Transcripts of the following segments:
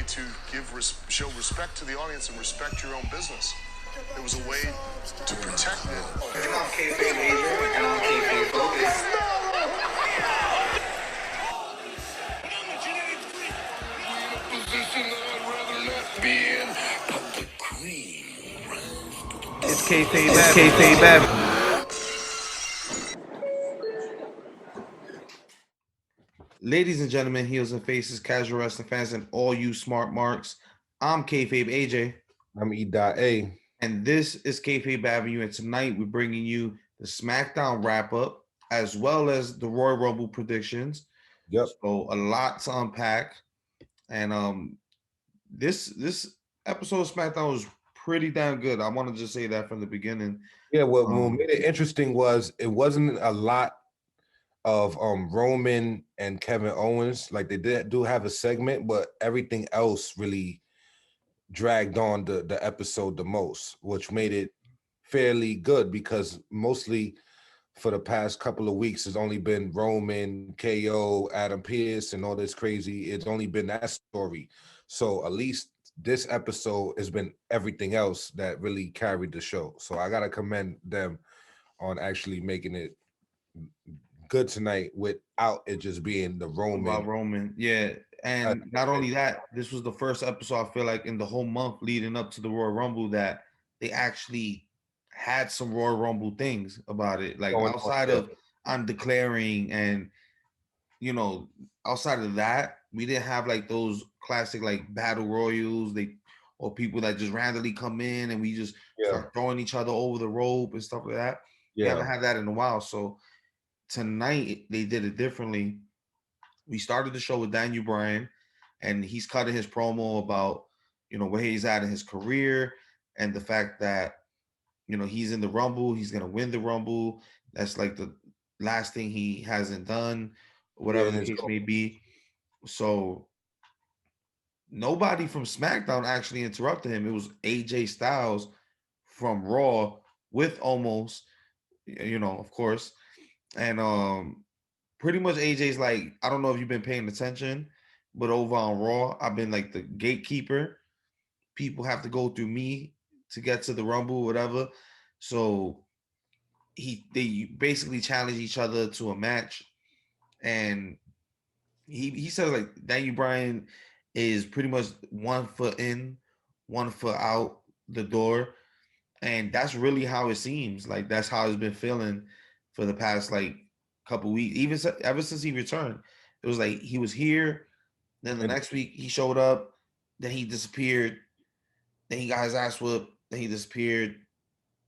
to show respect to the audience and respect your own business. It was a way to protect it. And I'm Kayfabe Avenue, and I'm Kayfabe Focus. It's Kayfabe Avenue. Ladies and gentlemen, heels and faces, casual wrestling fans, and all you smart marks. I'm Kayfabe AJ. I'm E.A. And this is Kayfabe Avenue. And tonight we're bringing you the SmackDown wrap up as well as the Royal Rumble predictions. Yep. So a lot to unpack. And this episode of SmackDown was pretty damn good. I want to just say that from the beginning. Yeah, what made it interesting was it wasn't a lot of Roman and Kevin Owens. Like they do have a segment, but everything else really dragged on the episode the most, which made it fairly good because mostly for the past couple of weeks it's only been Roman, KO, Adam Pearce, and all this crazy. It's only been that story. So at least this episode has been everything else that really carried the show. So I gotta commend them on actually making it good tonight without it just being the Roman. About Roman, yeah. And not only that, this was the first episode, I feel like, in the whole month leading up to the Royal Rumble that they actually had some Royal Rumble things about it. Like outside of I'm declaring and, you know, outside of that, we didn't have like those classic like battle royals, or people that just randomly come in and we just start throwing each other over the rope and stuff like that. We haven't had that in a while. So tonight they did it differently. We started the show with Daniel Bryan, and he's cutting his promo about, you know, where he's at in his career and the fact that, you know, he's in the Rumble, he's going to win the Rumble. That's like the last thing he hasn't done, whatever the case may be. So nobody from SmackDown actually interrupted him. It was AJ Styles from Raw with Omos, you know, of course. And pretty much AJ's like, I don't know if you've been paying attention, but over on Raw, I've been like the gatekeeper. People have to go through me to get to the Rumble, whatever. So they basically challenge each other to a match. And he says like Daniel Bryan is pretty much 1 foot in, 1 foot out the door. And that's really how it seems. Like that's how it's been feeling for the past like couple weeks, even ever since he returned. It was like he was here, then the next week he showed up, then he disappeared, then he got his ass whooped, then he disappeared,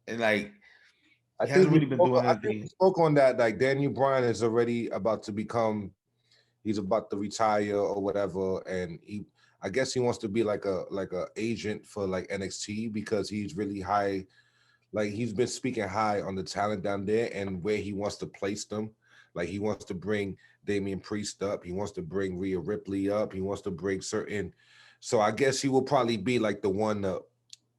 and like I think we spoke on that. Like Daniel Bryan is already about to become, he's about to retire or whatever, and I guess he wants to be like a agent for like NXT because he's really high. Like he's been speaking high on the talent down there and where he wants to place them. Like he wants to bring Damian Priest up. He wants to bring Rhea Ripley up. He wants to bring certain. So I guess he will probably be like the one to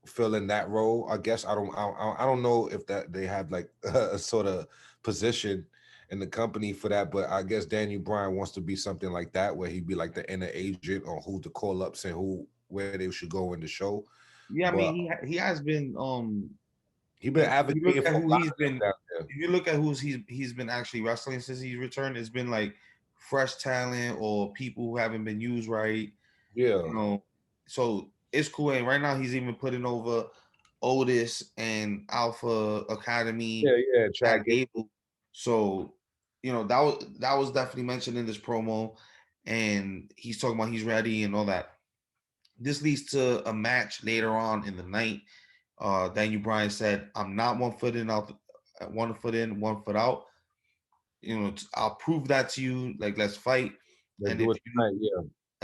fill in that role. I guess I don't know if that they have like a sort of position in the company for that, but I guess Daniel Bryan wants to be something like that where he'd be like the inner agent on who to call up, saying where they should go in the show. Yeah, I mean he has been he's been advocating for a lot of been, if you look at who's he's been actually wrestling since he's returned, it's been like fresh talent or people who haven't been used right. Yeah. You know, so it's cool. And right now he's even putting over Otis and Alpha Academy. Yeah, Chad Gable. So, you know, that was definitely mentioned in this promo. And he's talking about he's ready and all that. This leads to a match later on in the night. Daniel Bryan said, I'm not 1 foot in, 1 foot in, 1 foot out. You know, I'll prove that to you. Like, let's fight. And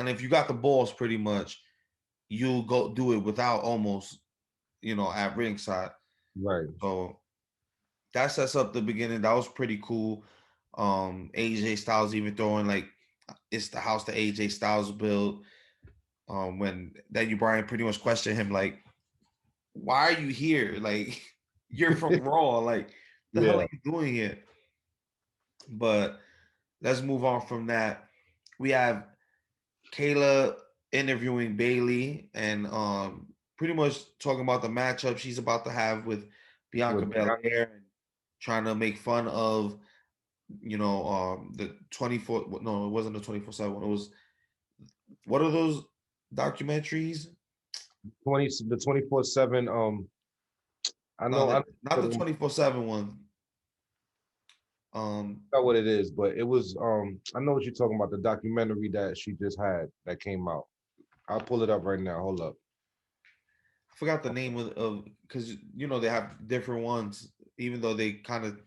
if you got the balls, pretty much, you'll go do it without almost, you know, at ringside. Right. So that sets up the beginning. That was pretty cool. AJ Styles even throwing like, it's the house that AJ Styles built. When Daniel Bryan pretty much questioned him, like, why are you here? Like, you're from Raw. Like, the hell are you doing here? But let's move on from that. We have Kayla interviewing Bailey and pretty much talking about the matchup she's about to have with Bianca With Bianca. Belair, and trying to make fun of the 24. No, it wasn't the 24/7. It was, what are those documentaries? 24/7. I No, know. I not the 24/7 one. know what it is, but it was. I know what you're talking about. The documentary that she just had that came out. I'll pull it up right now. Hold up. I forgot the name of, because they have different ones, even though they kind of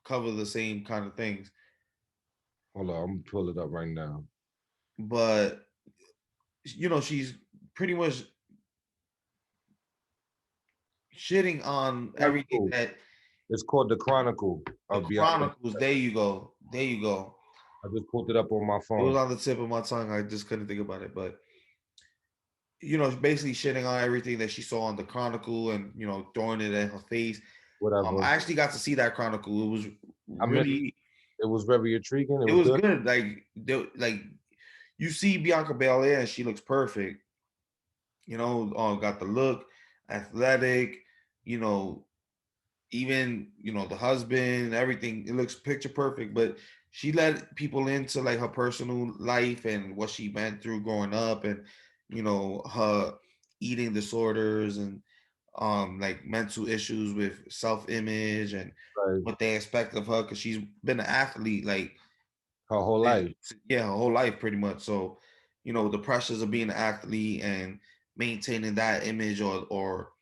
cover the same kind of things. Hold on. I'm gonna pull it up right now. But she's pretty much shitting on everything Chronicle. that It's called The Chronicle the of Bianca. Chronicles. There you go. There you go. I just pulled it up on my It was phone. on the tip of my tongue. I just couldn't think about it. But basically shitting on everything that she saw on the Chronicle, and throwing it in her face. Whatever. I actually got to see that Chronicle. It was I missed really, it was very intriguing. It it was was good. good. Like you see Bianca Belair, and she looks perfect. Got the look, athletic. You know, even the husband, everything. It looks picture perfect. But she let people into like her personal life and what she went through growing up, and her eating disorders, and like mental issues with self-image, and Like what they expect of her, because she's been an athlete like, her whole eh, life. yeah, her whole life pretty much. So the pressures of being an athlete and maintaining that image, or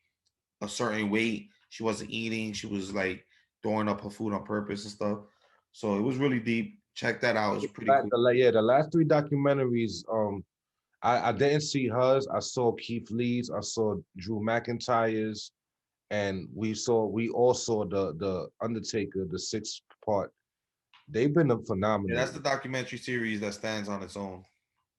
a certain weight. She wasn't eating. She was like throwing up her food on purpose and stuff. So it was really deep. Check that out. It was pretty cool. The last three documentaries. I didn't see hers. I saw Keith Lee's. I saw Drew McIntyre's, and we all saw the Undertaker, the 6 part. They've been Yeah, phenomenal. that's the documentary series that stands on its own.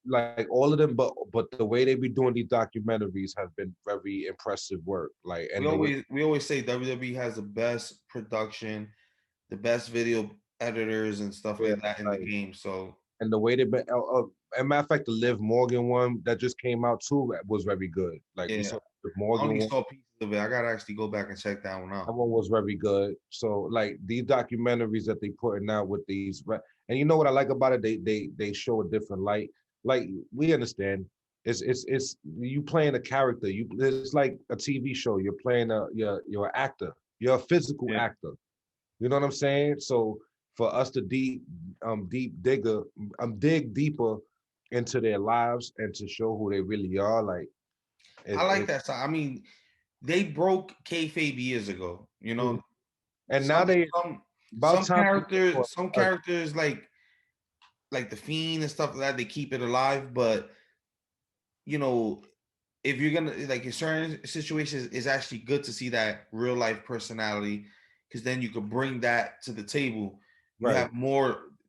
Like all of them, but the way they be doing these documentaries has been very impressive work. Like We and the way always we always say WWE has the best production, the best video editors and stuff yeah, like that in the like game. So and the way they've been. As a matter of fact, the Liv Morgan one that just came out too was very good. Like we yeah, saw the I Morgan only one. saw pieces of it. I gotta actually go back and check that one That out. one was very good. So like these documentaries that they putting out with these, and you know what I like about it, they show a different light. Like we understand, it's you playing a character. It's like a TV show. You're playing you're an actor. You're a physical Yeah. actor. You know what I'm saying? So for us to dig deeper into their lives and to show who they really are, like I like it that side. I mean, they broke kayfabe years ago. mhm. And now Some they some about some time for characters, some us. characters like the Fiend and stuff like that, they keep it alive. But you know, if you're gonna like in certain situations, it's actually good to see that real life personality, because then you could bring that to the table. You Right. have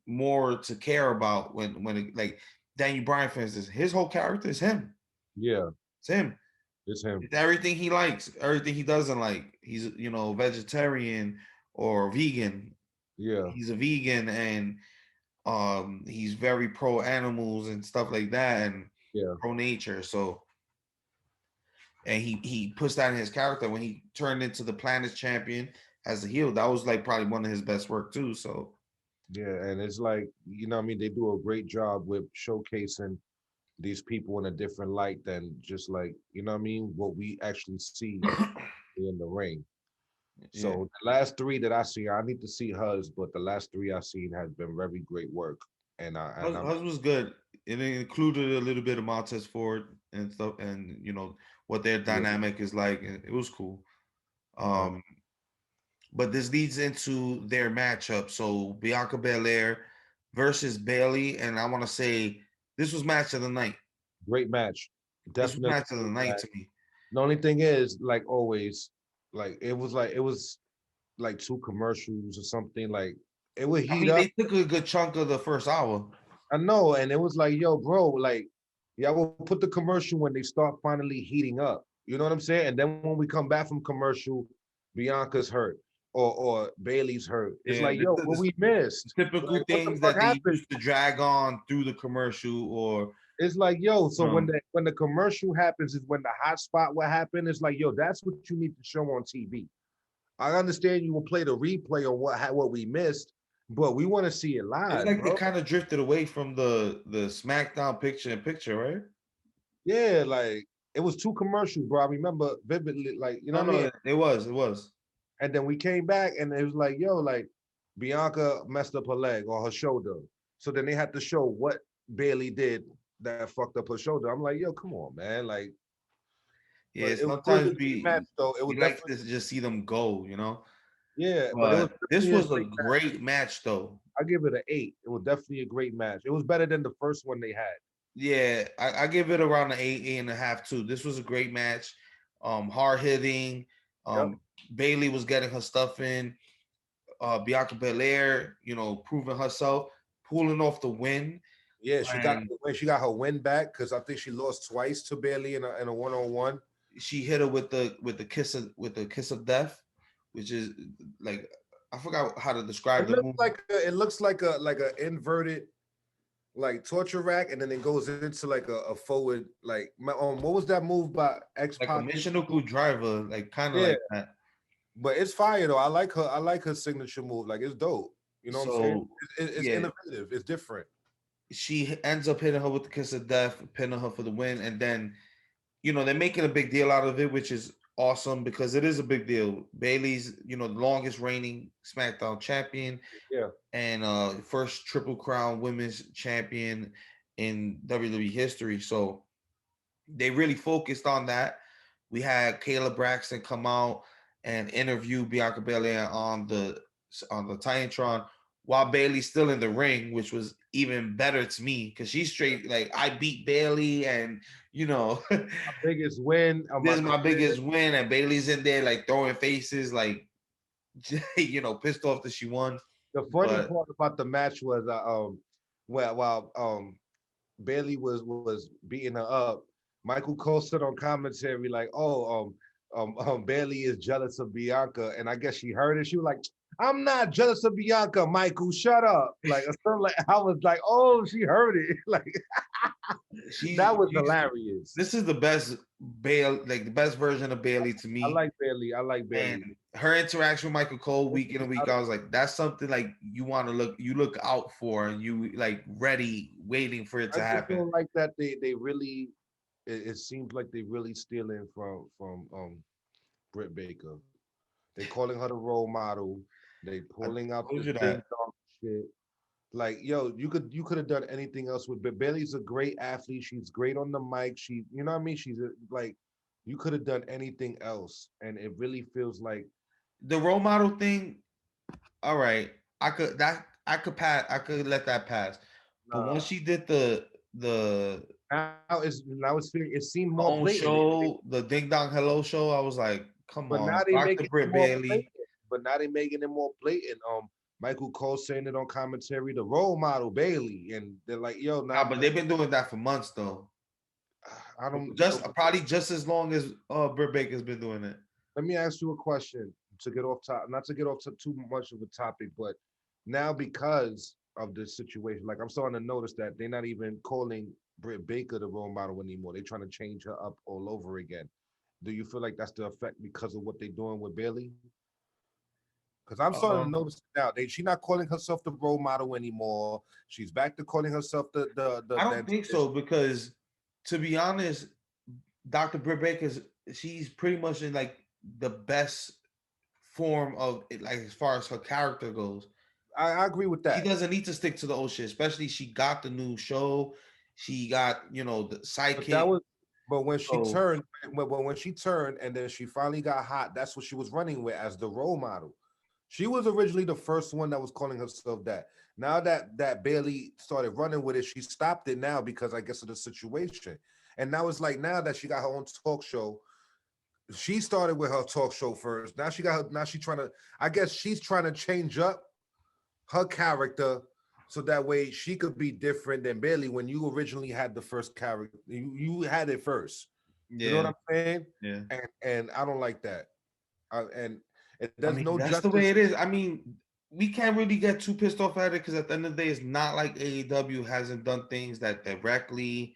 more to care about like Daniel Bryan, for instance, his whole character is him. Yeah, It's him. it's him. It's everything he likes, everything he doesn't like. He's vegetarian or vegan. Yeah, He's a vegan, and he's very pro animals and stuff like that, and yeah, pro nature. So, and he puts that in his character when he turned into the planet's champion as a heel. That was like probably one of his best work too. So yeah. And it's like, you know what I mean? They do a great job with showcasing these people in a different light than just like, you know what I mean? What we actually see in the ring. yeah, So the last three that I see, I need to see hers, but the last three I've seen has been very great work. And hers was good. It included a little bit of Montez Ford and stuff, and what their yeah, dynamic is like. And it was cool. uh, Um, but this leads into their matchup. So Bianca Belair versus Bailey, and I want to say this was match of the night. great match. This was Definitely match of the great night match. to me. The only thing is, like always, like it was like two commercials or something. Like it would I heat mean, up. they took a good chunk of the first hour. I know, and it was like, yo, bro, like, yeah, we'll put the commercial when they start finally heating up. You know what I'm saying? And then when we come back from commercial, Bianca's hurt or Bailey's hurt. It's Yeah, like, yo, what we missed? typical Like, what the things fuck that they happened? used to drag on through the commercial, or It's like, yo, so No. when the commercial happens is when the hot spot will happen. It's like, yo, that's what you need to show on TV. I understand you will play the replay on what we missed, but we want to see it It's live, like they bro. kind of drifted away from the SmackDown picture in picture, right? Yeah, like it was too commercial, bro. I remember vividly, like, you know No, what I mean? no, it was. And then we came back and it was like, yo, like Bianca messed up her leg or her shoulder. So then they had to show what Bailey did that fucked up her shoulder. I'm like, yo, come on, man. Like, Yeah, but it was a sometimes great match, though. It was we like definitely, to just see them go, yeah, but it was But this definitely a was a great match. great match, though. I give it an 8. It was definitely a great match. It was better than the first one they had. Yeah, I give it around an 8.5 too. This was a great match. Hard hitting. Yep. Bailey was getting her stuff in. Bianca Belair, proving herself, pulling off the win. Yeah, And she got her win back because I think she lost twice to Bailey in a one-on-one. she hit her with the kiss of death, which is like I forgot how to describe It the looks move. like a inverted like torture rack, and then it goes into like a forward like what was that move by X Like a Pac? Michinoku driver, like kind of Yeah, like that. but it's fire though. I like her signature move. Like it's dope. You know what I'm saying? So It's yeah, innovative. It's different. she ends up hitting her with the kiss of death, pinning her for the win, and then they're making a big deal out of it, which is awesome because it is a big deal. Bailey's the longest reigning SmackDown champion Yeah. and first Triple Crown Women's Champion in WWE history. So they really focused on that. We had Kayla Braxton come out and interview Bianca Belair on the Titantron while Bailey's still in the ring, which was even better to me because she's straight like I beat Bailey and My biggest win. this is my biggest win, and Bailey's in there like throwing faces like pissed off that she won. The funny But part about the match was while Bailey was beating her up, Michael Cole said on commentary like, "Oh, Bailey is jealous of Bianca," and I guess she heard it. She was like, "I'm not jealous of Bianca, Michael. Shut up!" Like, like I was like, "Oh, she heard it." Like that was hilarious. This is the best like the best version of Bailey to me. I like Bailey. And her interaction with Michael Cole week in and week, I was like, that's something like you want to look out for, and you like ready, waiting for it to happen. I feel like that they really. It seems like they really stealing from Britt Baker. They calling her the role model. They pulling out the ding dong shit. Like, yo, you could have done anything else with Bailey's a great athlete. She's great on the mic. She, you know what I mean? She's like, you could have done anything else, and it really feels like the role model thing. All right, I could pass. I could let that pass. But once she did the it seemed more own blatant. show, the Ding Dong Hello show, I was like, come But on, now they Dr. Britt Bailey. But now they making it more blatant. Michael Cole saying it on commentary, the role model Bailey, and they're like, yo, Nah, but they've been doing that for months though. I don't probably just as long as Britt Baker's been doing it. Let me ask you a question to get off top, not to get off to too much of a topic, but now because of this situation, like I'm starting to notice that they're not even calling Britt Baker the role model anymore. They're trying to change her up all over again. Do you feel like that's the effect because of what they're doing with Bailey? Because I'm starting to notice now. She's not calling herself the role model anymore. She's back to calling herself the I don't think so because, to be honest, Dr. Britt Baker, she's pretty much in like the best form of it, like as far as her character goes. I agree with that. She doesn't need to stick to the old shit, especially she got the new show. She got the sidekick. But when she turned, when she turned and then she finally got hot, that's what she was running with as the role model. She was originally the first one that was calling herself that. Now that Bailey started running with it, she stopped it now because I guess of the situation. And now it's like now that she got her own talk show, she started with her talk show first. Now she's trying to, I guess she's trying to change up her character so that way she could be different than Bailey when you originally had the first character. You had it first. Yeah. You know what I'm saying? Yeah. And I don't like that. And that's the way it is. I mean, we can't really get too pissed off at it because at the end of the day, it's not like AEW hasn't done things that directly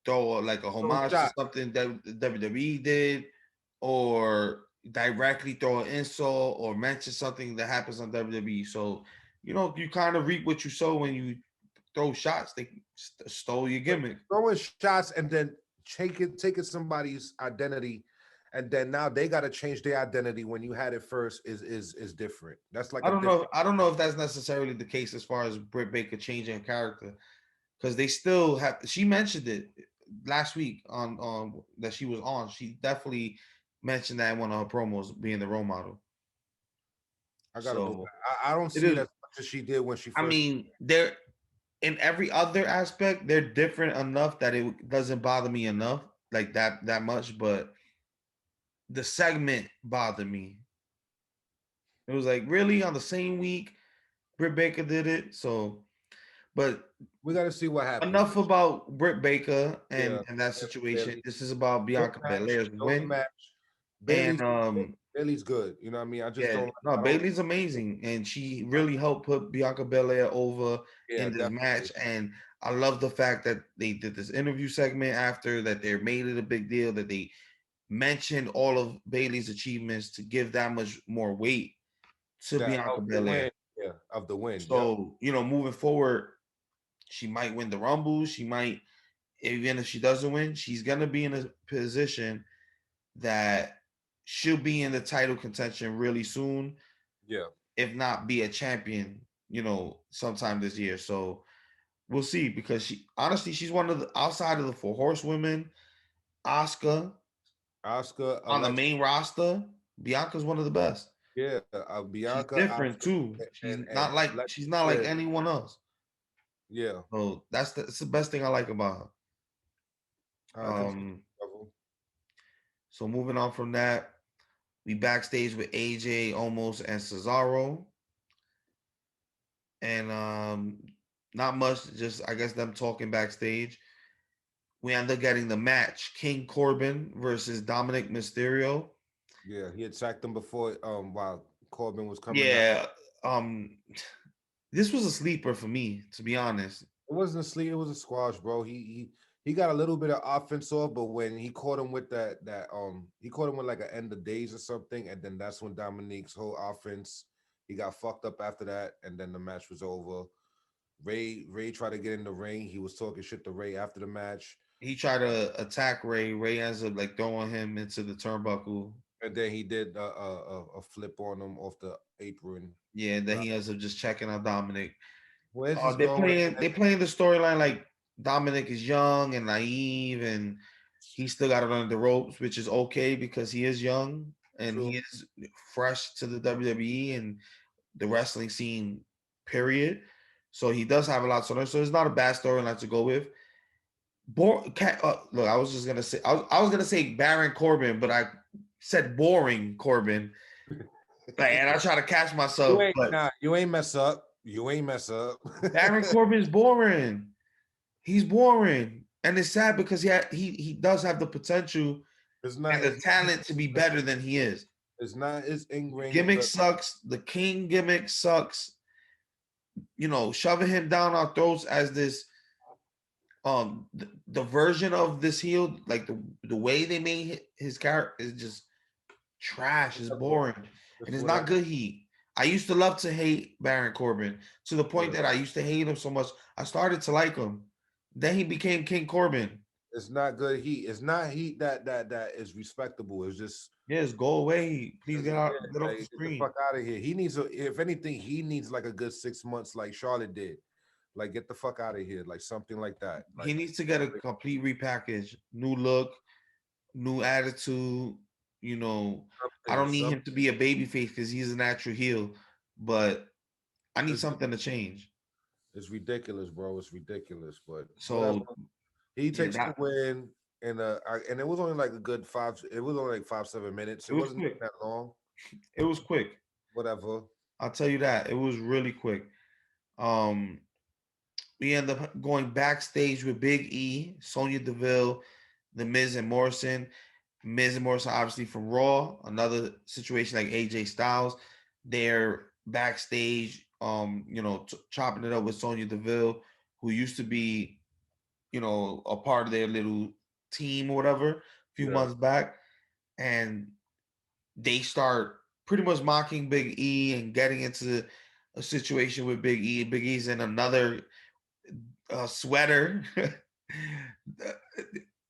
throw like a homage to something that WWE did, or directly throw an insult or mention something that happens on WWE. So, you kind of reap what you sow when you throw shots. They stole your gimmick. Throwing shots and then taking somebody's identity, and then now they got to change their identity when you had it first is different. That's like I don't know. I don't know if that's necessarily the case as far as Britt Baker changing character, because they still have. She mentioned it last week on that she was on. She definitely mentioned that in one of her promos, being the role model. I gotta go back. I don't see it as much as she did when she first. I mean, they're in every other aspect, they're different enough that it doesn't bother me enough like that much. But the segment bothered me. It was like, really, on the same week, Britt Baker did it. So, but we got to see what happens. Enough about Britt Baker and that situation. This is about Bianca Belair's win. Bailey's good. You know what I mean? I just don't. No, Bailey's amazing, and she really helped put Bianca Belair over in this match. And I love the fact that they did this interview segment after that. They made it a big deal that they mentioned all of Bailey's achievements to give that much more weight to Bianca Belair. Of the win. So moving forward, she might win the Rumble. She might, even if she doesn't win, she's gonna be in a position that she'll be in the title contention really soon. Yeah. If not be a champion, sometime this year. So we'll see, because she's one of the, outside of the 4 horsewomen, Asuka on the main roster, Bianca's one of the best. Yeah, Bianca. She's different too. She's not like anyone else. Yeah. So that's the best thing I like about her. So moving on from that, we backstage with AJ, Omos, and Cesaro. And not much, just I guess them talking backstage. We end up getting the match, King Corbin versus Dominic Mysterio. Yeah, he attacked him before while Corbin was coming. Yeah. This was a sleeper for me, to be honest. It wasn't a sleeper, it was a squash, bro. He got a little bit of offense off, but when he caught him with he caught him with like an end of days or something, and then that's when Dominic's whole offense, he got fucked up after that, and then the match was over. Ray tried to get in the ring. He was talking shit to Ray after the match. He tried to attack Ray. Ray ends up like throwing him into the turnbuckle. And then he did a flip on him off the apron. Yeah, and then he ends up just checking out Dominic. They're playing the storyline like Dominic is young and naive, and he still got to learn the ropes, which is okay because he is young and he is fresh to the WWE and the wrestling scene, period. So he does have a lot to learn. So it's not a bad storyline to go with. Look, I was just gonna say I was gonna say Baron Corbin, but I said boring Corbin. And I try to catch myself. You ain't mess up. Baron Corbin's boring. He's boring, and it's sad because he does have the potential and the talent to be better than he is. It's not his in-ring gimmick sucks. The King gimmick sucks. Shoving him down our throats as this the version of this heel, like the way they made his character is just trash. It's boring, and it's not good heat. I used to love to hate Baron Corbin to the point that I used to hate him so much I started to like him. Then he became King Corbin. It's not good heat. It's not heat that is respectable. It's just go away. Please get off the screen. Get the fuck out of here. He needs if anything, he needs like a good 6 months, like Charlotte did. Like, get the fuck out of here, like something like that. Like, he needs to get a complete repackage, new look, new attitude. I don't need him to be a babyface because he's a natural heel, but I need something to change. It's ridiculous, bro. It's ridiculous. But so he takes the win, and it was only like a good 5. It was only like 5-7 minutes. It wasn't that long. It was quick. Whatever. I'll tell you that it was really quick. We end up going backstage with Big E, Sonya Deville, The Miz and Morrison. Miz and Morrison, obviously from Raw. Another situation like AJ Styles. They're backstage, chopping it up with Sonya Deville, who used to be a part of their little team or whatever a few months back, and they start pretty much mocking Big E and getting into a situation with Big E. Big E's in another sweater.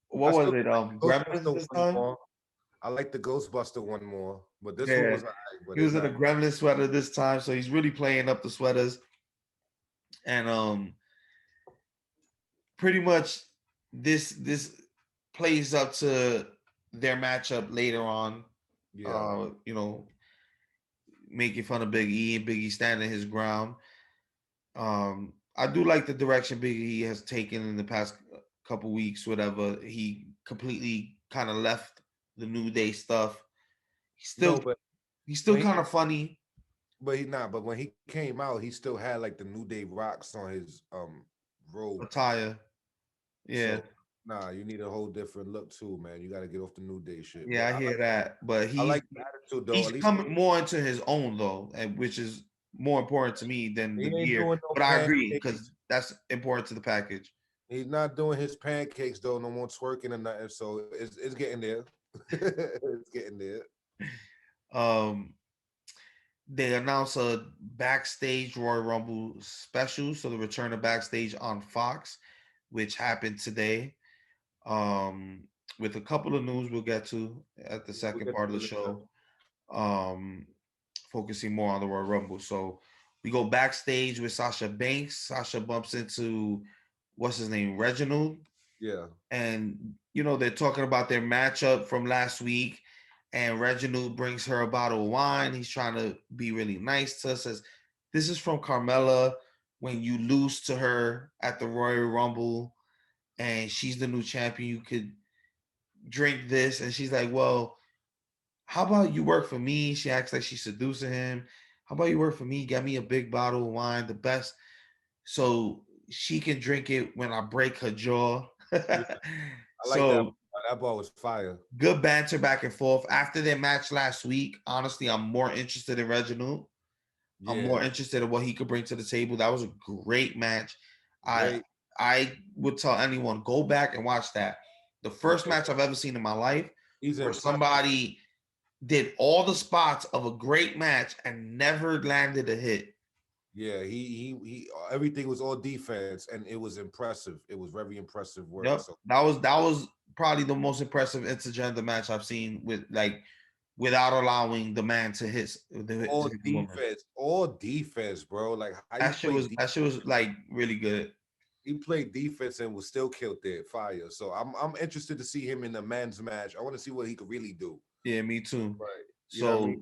What was it? Gremlins this time? I like the Ghostbuster one more, but this one Yeah, was he was in a Gremlin sweater this time, so he's really playing up the sweaters. And pretty much this plays up to their matchup later on. Making fun of Big E and Big E standing his ground. I do like the direction Big E has taken in the past couple weeks. Whatever, he completely kind of left the New Day stuff. He's still kind of funny. But when he came out, he still had like the New Day rocks on his robe attire. Yeah. So, you need a whole different look too, man. You got to get off the New Day shit. Yeah, I hear that. But I like the attitude though. He's coming more into his own though, and which is more important to me than the gear. But I agree because that's important to the package. He's not doing his pancakes though, no more twerking or nothing. So it's getting there. It's getting there. They announced a backstage Royal Rumble special, so the return of backstage on Fox, which happened today. With a couple of news we'll get to at the second part of the show. Focusing more on the Royal Rumble. So we go backstage with Sasha Banks. Sasha bumps into what's his name, Reginald. Yeah. And they're talking about their matchup from last week. And Reginald brings her a bottle of wine. He's trying to be really nice to her. Says, "This is from Carmella. When you lose to her at the Royal Rumble, and she's the new champion, you could drink this." And she's like, "Well, how about you work for me?" She acts like she's seducing him. "How about you work for me? Get me a big bottle of wine, the best, so she can drink it when I break her jaw." I like that. That ball was fire. Good banter back and forth. After their match last week, honestly, I'm more interested in Reginald. Yeah. I'm more interested in what he could bring to the table. That was a great match. I would tell anyone, go back and watch that. The first match I've ever seen in my life where somebody did all the spots of a great match and never landed a hit. Yeah, he everything was all defense and it was impressive. It was very impressive work. Yep. So that was probably the most impressive intergender match I've seen without allowing the man to hit all defense, bro. Like that shit was like really good. He played defense and was still killed there, fire. So I'm interested to see him in a men's match. I want to see what he could really do. Yeah, me too. Right. So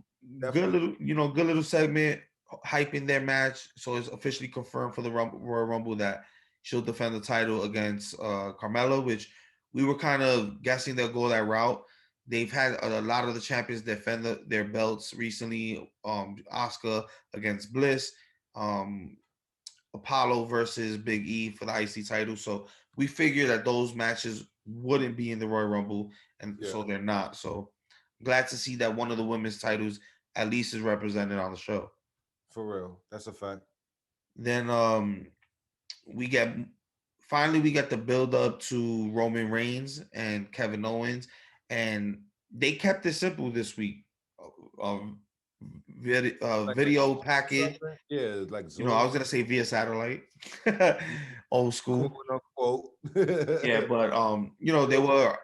good little segment hyping their match. So it's officially confirmed for the Royal Rumble that she'll defend the title against Carmella, which we were kind of guessing they'll go that route. They've had a lot of the champions defend their belts recently. Asuka against Bliss, Apollo versus Big E for the IC title. So we figured that those matches wouldn't be in the Royal Rumble, and so they're not. So I'm glad to see that one of the women's titles at least is represented on the show. For real, that's a fact. Then we get the build up to Roman Reigns and Kevin Owens, and they kept it simple this week. Video package. Yeah, like Zoom. I was gonna say via satellite, old school. Yeah, but they were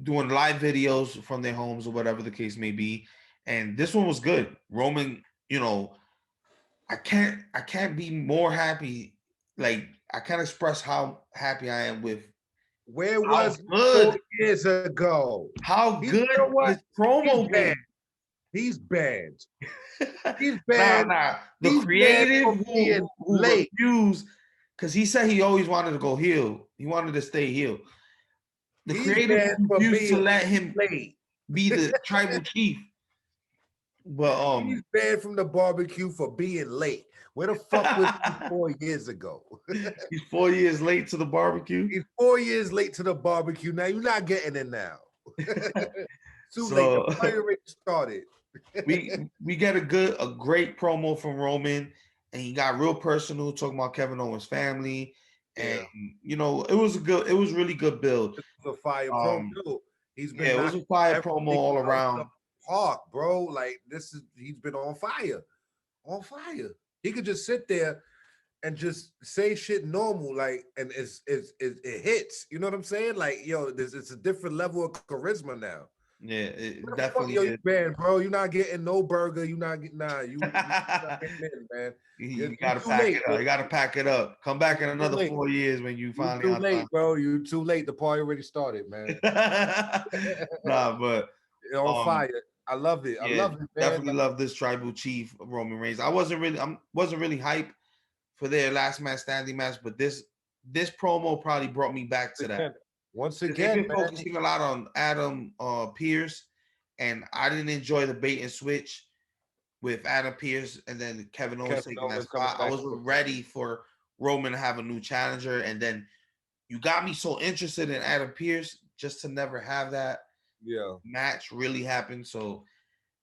doing live videos from their homes or whatever the case may be, and this one was good. Roman, I can't be more happy. Like I can't express how happy I am with. Where was good 4 years ago? How good his promo game. He's banned. He's banned. The creative who refused, because he said he always wanted to go heel. He wanted to stay heel. The creative refused to let him be the tribal chief. But he's banned from the barbecue for being late. Where the fuck was he 4 years ago? He's 4 years late to the barbecue. He's 4 years late to the barbecue. Now you're not getting it now. Too late. The fire already started. we get a great promo from Roman, and he got real personal talking about Kevin Owens' family. And Yeah. it was really good build. This was a fire pro too. He's been Yeah, it was knocking a fire promo everything all out around. the park, bro. Like he's been on fire. On fire. He could just sit there and just say shit normal, like, and it hits. You know what I'm saying? Like, yo, it's a different level of charisma now. Yeah, it Where the fuck, definitely yo, you is. been, bro? You're not getting no burger. You not getting you not getting in, man. You You're gotta too pack late. it up. You gotta pack it up. Come back in You're too another late. 4 years when you You finally too on late, time. bro. You too late. The party already started, man. Nah, but On fire. I love it. I yeah, love it, man. definitely love this tribal chief Roman Reigns. I wasn't really hype for their last man standing match, but this promo probably brought me back to that. Once They've again, been man, focusing a lot on Adam Pierce, and I didn't enjoy the bait and switch with Adam Pierce and then Kevin Owens taking that spot. I was ready for Roman to have a new challenger, and then you got me so interested in Adam Pierce just to never have that match really happen. So,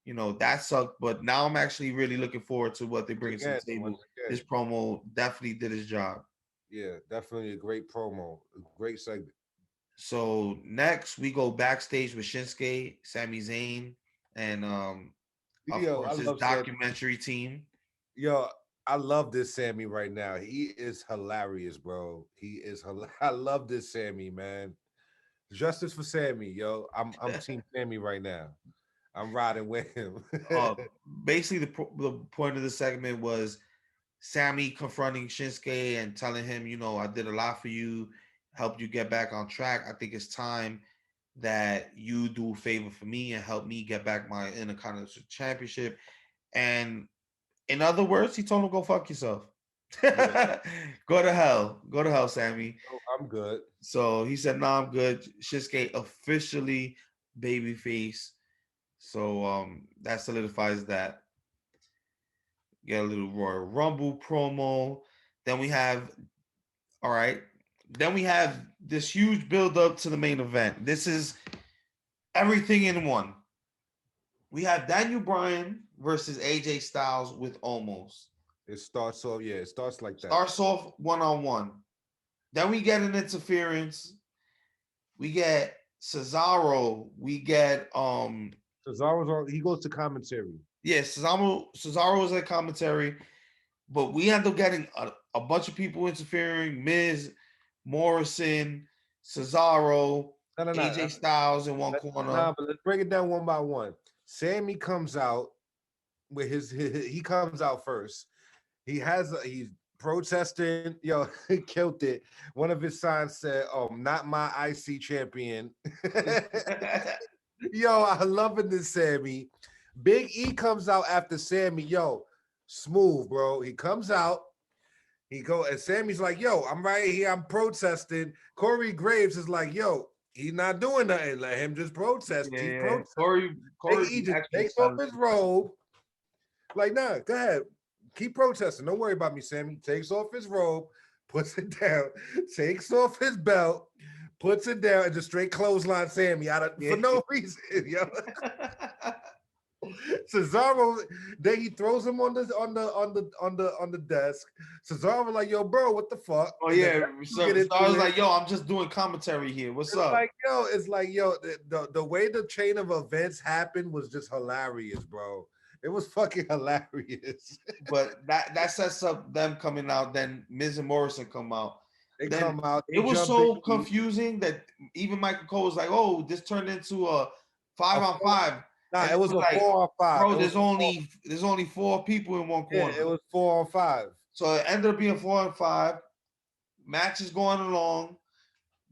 that sucked. But now I'm actually really looking forward to what they bring to the table. This promo definitely did his job. Yeah, definitely a great promo. A great segment. So next we go backstage with Shinsuke, Sami Zayn, and of course his documentary team. Yo, I love this Sammy right now. He is hilarious, bro. He is I love this Sammy, man. Justice for Sammy, yo. I'm team Sammy right now. I'm riding with him. Basically, the point of the segment was Sammy confronting Shinsuke and telling him, I did a lot for you, helped you get back on track. I think it's time that you do a favor for me and help me get back my Intercontinental Championship. And in other words, he told him, go fuck yourself. Go to hell, Sammy. Oh, I'm good. So he said, "No, I'm good." Shinsuke officially babyface. So that solidifies that. Get a little Royal Rumble promo. Then we have this huge build up to the main event. This is everything in one. We have Daniel Bryan versus AJ Styles with Omos. It starts off, it starts like that. Starts off 1-on-1. Then we get an interference. We get Cesaro. We get Cesaro's he goes to commentary. Yes, Cesaro was at commentary, but we end up getting a bunch of people interfering. Miz, Morrison, Cesaro, AJ Styles in one corner. Nah, but let's break it down one by one. Sammy comes out with he comes out first. He's protesting. Yo, he killed it. One of his signs said, not my IC champion. Yo, I'm loving this Sammy. Big E comes out after Sammy. Yo, smooth, bro. He comes out. And Sammy's like, yo, I'm right here. I'm protesting. Corey Graves is like, yo, he's not doing nothing. Let him just protest. Yeah, He's protesting. Corey Big E just takes off his robe. Like, nah, go ahead. Keep protesting. Don't worry about me, Sammy. Takes off his robe, puts it down, takes off his belt, puts it down, and just straight clothesline Sammy for no reason, yo. Cesaro, then he throws him on the desk. Cesaro like, yo, bro, what the fuck? Oh yeah, Cesaro's like, yo, I'm just doing commentary here. What's up? It's like, yo, the way the chain of events happened was just hilarious, bro. It was fucking hilarious. But that sets up them coming out. Then Miz and Morrison come out. Come out. It was so confusing that even Michael Cole was like, "Oh, this turned into a 5-on-5." Nah, it was a 4-on-5. Bro, there's only 4 people in one corner. Yeah, it was 4-on-5. So it ended up being 4-on-5. Match is going along.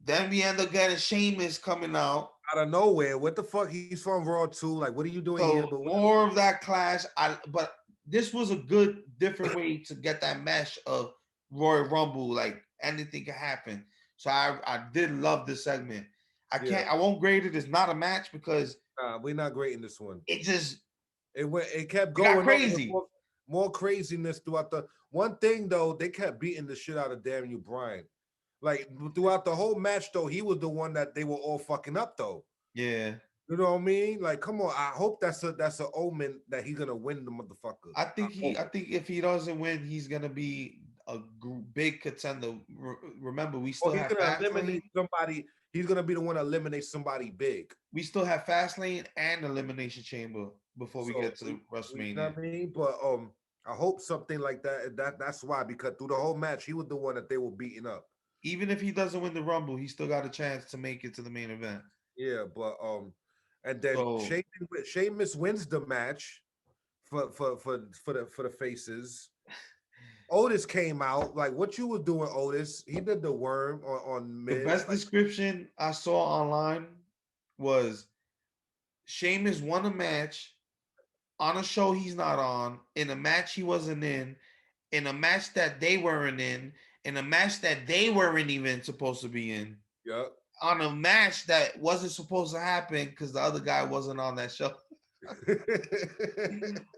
Then we end up getting Sheamus coming out of nowhere. What the fuck? He's from Raw too. Like, what are you doing here? But more of that clash. But this was a good, different way to get that mesh of Royal Rumble. Like anything can happen. So I did love this segment. I won't grade it as not a match because we're not grading this one. It kept going crazy. More craziness throughout the one thing though. They kept beating the shit out of Daniel Bryan. Like throughout the whole match, though, he was the one that they were all fucking up, though. Yeah, you know what I mean. Like, come on, I hope that's an omen that he's gonna win the motherfucker. I think if he doesn't win, he's gonna be big contender. Remember, we Oh, still he's have gonna Fastlane. eliminate somebody. He's gonna be the one to eliminate somebody big. We still have Fastlane and Elimination Chamber before we get to WrestleMania. You know what I mean? But I hope something like that's why, because through the whole match he was the one that they were beating up. Even if he doesn't win the Rumble, he still got a chance to make it to the main event. Yeah, but and then So, Sheamus wins the match for the faces. Otis came out. Like, what you was doing, Otis? He did the worm on the Miz. best description I saw online was Sheamus won a match on a show he's not on, in a match he wasn't in a match that they weren't in a match that they weren't even supposed to be in. Yep. On a match that wasn't supposed to happen because the other guy wasn't on that show.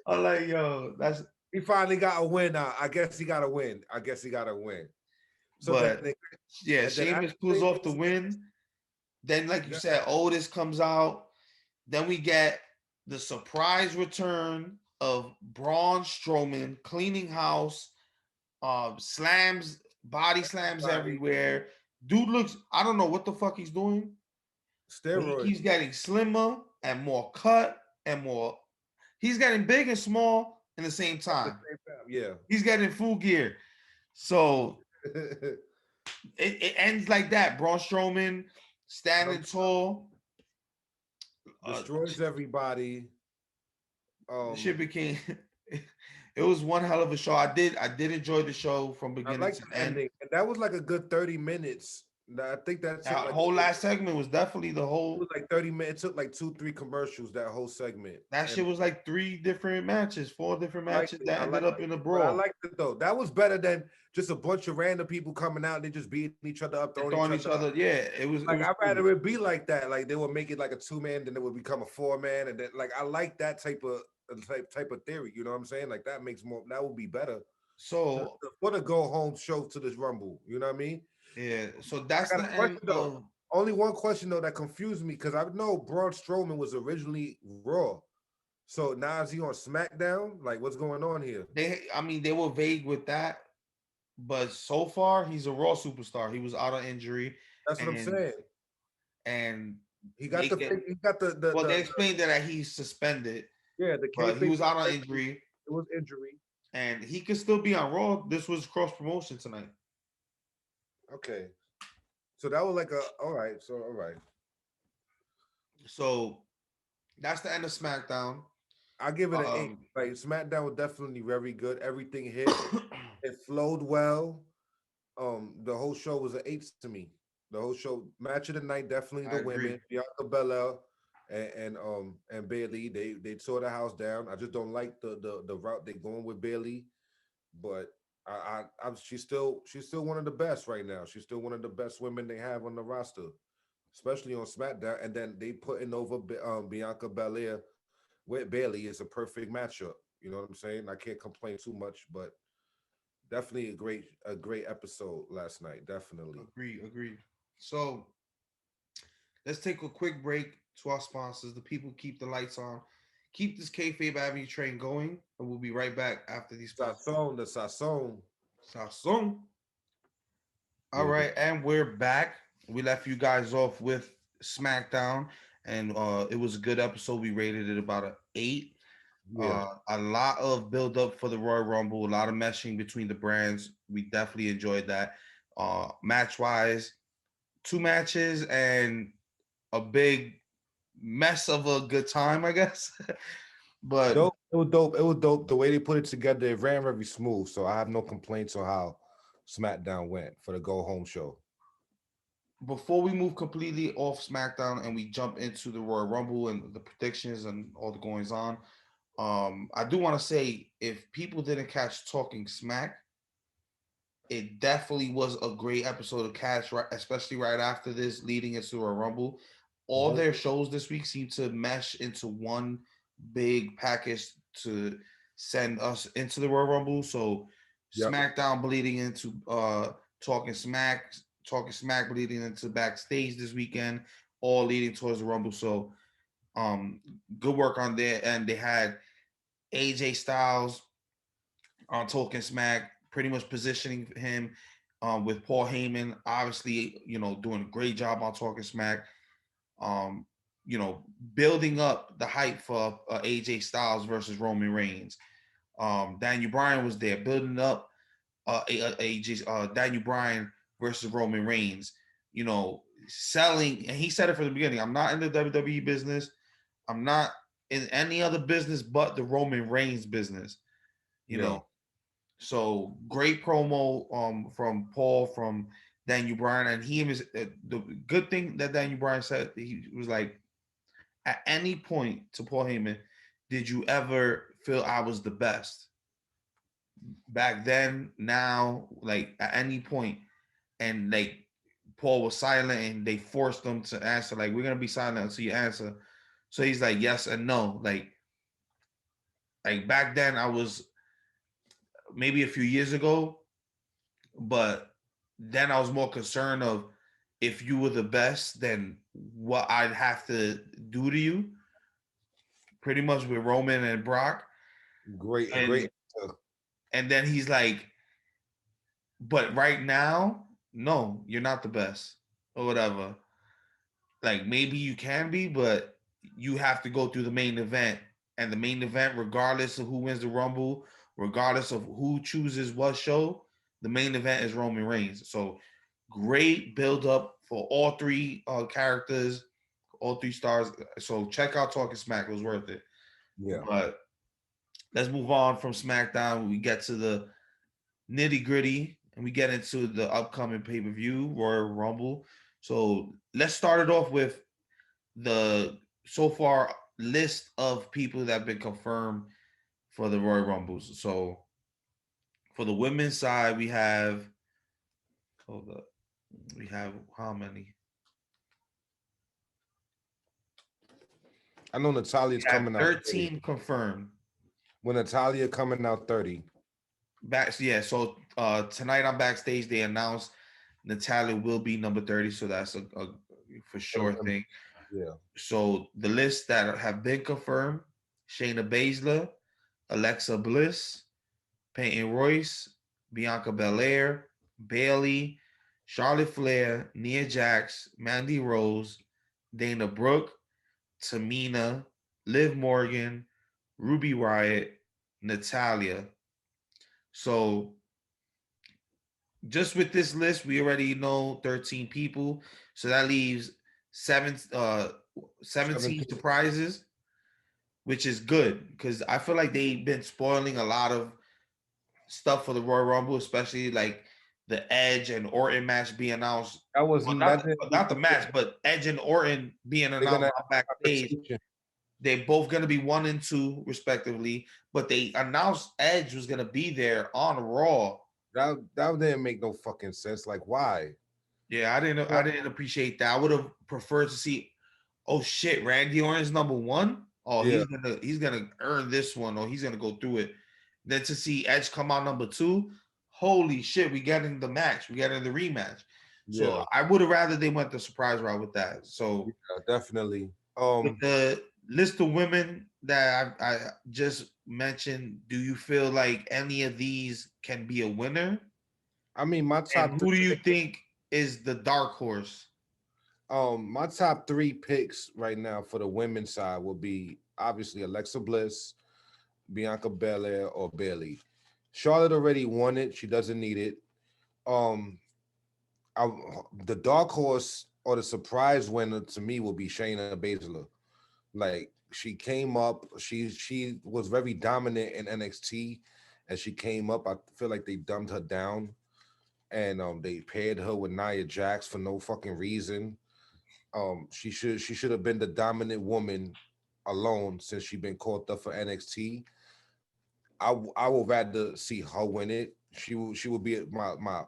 I'm like, yo, that's he finally got a win now. I guess he got a win. So but then yeah, Sheamus pulls off the win. Then, like you said, Otis comes out. Then we get the surprise return of Braun Strowman cleaning house, slams, body slams everywhere. Dude looks, I don't know what the fuck he's doing. Steroids. He's getting slimmer and more cut and more. He's getting big and small in the same time. Yeah. He's getting full gear. So it ends like that. Braun Strowman standing tall. Destroys everybody. The shit became it was one hell of a show. I did enjoy the show from beginning to end. Ending. And that was like a good 30 minutes. I think that's that whole last segment was definitely the whole. It was like 30 minutes. It took like 2-3 commercials. That whole segment. That shit was like 4 different matches that ended up in a brawl. I liked it though. That was better than just a bunch of random people coming out and they just beating each other up, throwing each other. Yeah, it was like I'd rather it be like that. Like they would make it like a 2-man, then it would become a 4-man, and then like I like that type of theory. You know what I'm saying? Like that makes more. That would be better. So for the go home show to this Rumble. You know what I mean? Yeah, so that's the end of. Only one question though that confused me, because I know Braun Strowman was originally Raw, so now is he on SmackDown? Like, what's going on here? They were vague with that, but so far he's a Raw superstar. He was out of injury. That's what I'm saying. And he got the. Well, they explained that he's suspended. Yeah, he was out on injury. It was injury, and he could still be on Raw. This was cross promotion tonight. Okay, so that was like all right. So that's the end of SmackDown. I give it an 8. Like SmackDown was definitely very good. Everything hit. It flowed well. The whole show was an 8 to me. The whole show, match of the night, definitely the women. Bianca Belair and Bayley. They tore the house down. I just don't like the route they're going with Bayley, but. She's still one of the best right now. She's still one of the best women they have on the roster, especially on SmackDown. And then they putting over Bianca Belair with Bayley is a perfect matchup. You know what I'm saying? I can't complain too much, but definitely a great episode last night. Definitely. Agreed. So let's take a quick break to our sponsors. The people keep the lights on. Keep this Kayfabe Avenue train going, and we'll be right back after these spots. Sazón. All right, and we're back. We left you guys off with SmackDown, and it was a good episode. We rated it about an 8. Yeah. A lot of build up for the Royal Rumble, a lot of meshing between the brands. We definitely enjoyed that. Match wise, 2 matches and a big mess of a good time, I guess. But it was dope. The way they put it together, it ran very smooth. So I have no complaints on how SmackDown went for the go home show. Before we move completely off SmackDown and we jump into the Royal Rumble and the predictions and all the goings on, I do want to say, if people didn't catch Talking Smack, it definitely was a great episode of catch, right, especially right after this, leading into the Royal Rumble. All their shows this week seem to mesh into one big package to send us into the Royal Rumble. So SmackDown bleeding into Talking Smack bleeding into backstage this weekend, all leading towards the Rumble. So good work on there. And they had AJ Styles on Talking Smack pretty much positioning him with Paul Heyman, obviously, doing a great job on Talking Smack. Um, building up the hype for AJ Styles versus Roman Reigns. Daniel Bryan was there, building up Daniel Bryan versus Roman Reigns. Selling, and he said it from the beginning. I'm not in the WWE business. I'm not in any other business but the Roman Reigns business. So great promo from Paul, from Daniel Bryan, and he was the good thing that Daniel Bryan said. He was like, at any point to Paul Heyman, did you ever feel I was the best? Back then, now, like at any point, and like Paul was silent, and they forced him to answer. Like, we're gonna be silent until you answer. So he's like, yes and no. Like back then, I was maybe a few years ago, but then I was more concerned of if you were the best, then what I'd have to do to you. Pretty much with Roman and Brock. Great. And then he's like, but right now, no, you're not the best or whatever. Like, maybe you can be, but you have to go through the main event. And the main event, regardless of who wins the Rumble, regardless of who chooses what show, the main event is Roman Reigns. So great build up for all three characters, all three stars. So check out Talking Smack. It was worth it. Yeah. But let's move on from SmackDown. We get to the nitty gritty, and we get into the upcoming pay-per-view, Royal Rumble. So let's start it off with the so far list of people that have been confirmed for the Royal Rumbles. So for the women's side, we have how many? I know Natalia's coming 13 out 30. Confirmed. When Natalia coming out 30. So tonight on Backstage, they announced Natalia will be number 30, so that's a for sure thing. Yeah. So the list that have been confirmed: Shayna Baszler, Alexa Bliss, Peyton Royce, Bianca Belair, Bayley, Charlotte Flair, Nia Jax, Mandy Rose, Dana Brooke, Tamina, Liv Morgan, Ruby Riott, Natalia. So just with this list, we already know 13 people. So that leaves 17 surprises, which is good because I feel like they've been spoiling a lot of stuff for the Royal Rumble, especially like the Edge and Orton match being announced. That was not the match, but Edge and Orton being announced backstage. They're both going to be 1 and 2 respectively, but they announced Edge was going to be there on Raw. That didn't make no fucking sense. Like, why? Yeah, I didn't appreciate that. I would have preferred to see, oh shit, Randy Orton's number 1. Oh, yeah. he's gonna earn this one, or he's gonna go through it. Then to see Edge come out number 2, holy shit, we getting the match, we getting the rematch. Yeah. So I would have rather they went the surprise route with that. So yeah, definitely. With the list of women that I just mentioned, do you feel like any of these can be a winner? I mean, my top. And who do you think is the dark horse? My top 3 picks right now for the women's side will be obviously Alexa Bliss, Bianca Belair, or Bayley. Charlotte already won it; she doesn't need it. The dark horse or the surprise winner to me will be Shayna Baszler. Like, she came up, she was very dominant in NXT. As she came up, I feel like they dumbed her down, and they paired her with Nia Jax for no fucking reason. She should have been the dominant woman alone since she's been called up for NXT. I would rather see her win it. She will be my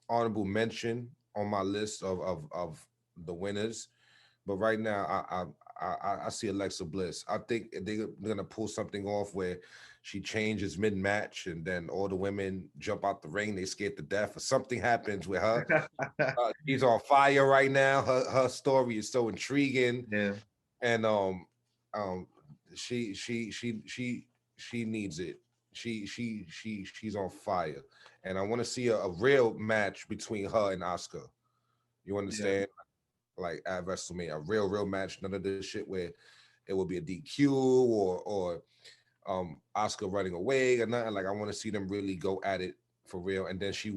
honorable mention on my list of the winners. But right now, I see Alexa Bliss. I think they're gonna pull something off where she changes mid-match, and then all the women jump out the ring. They scared to death, or something happens with her. She's on fire right now. Her story is so intriguing. Yeah, and she needs it. She's on fire. and I want to see a real match between her and Oscar. You understand? Like at WrestleMania, a real match. None of this shit where it will be a DQ or Oscar running away or nothing. Like I want to see them really go at it for real, and then she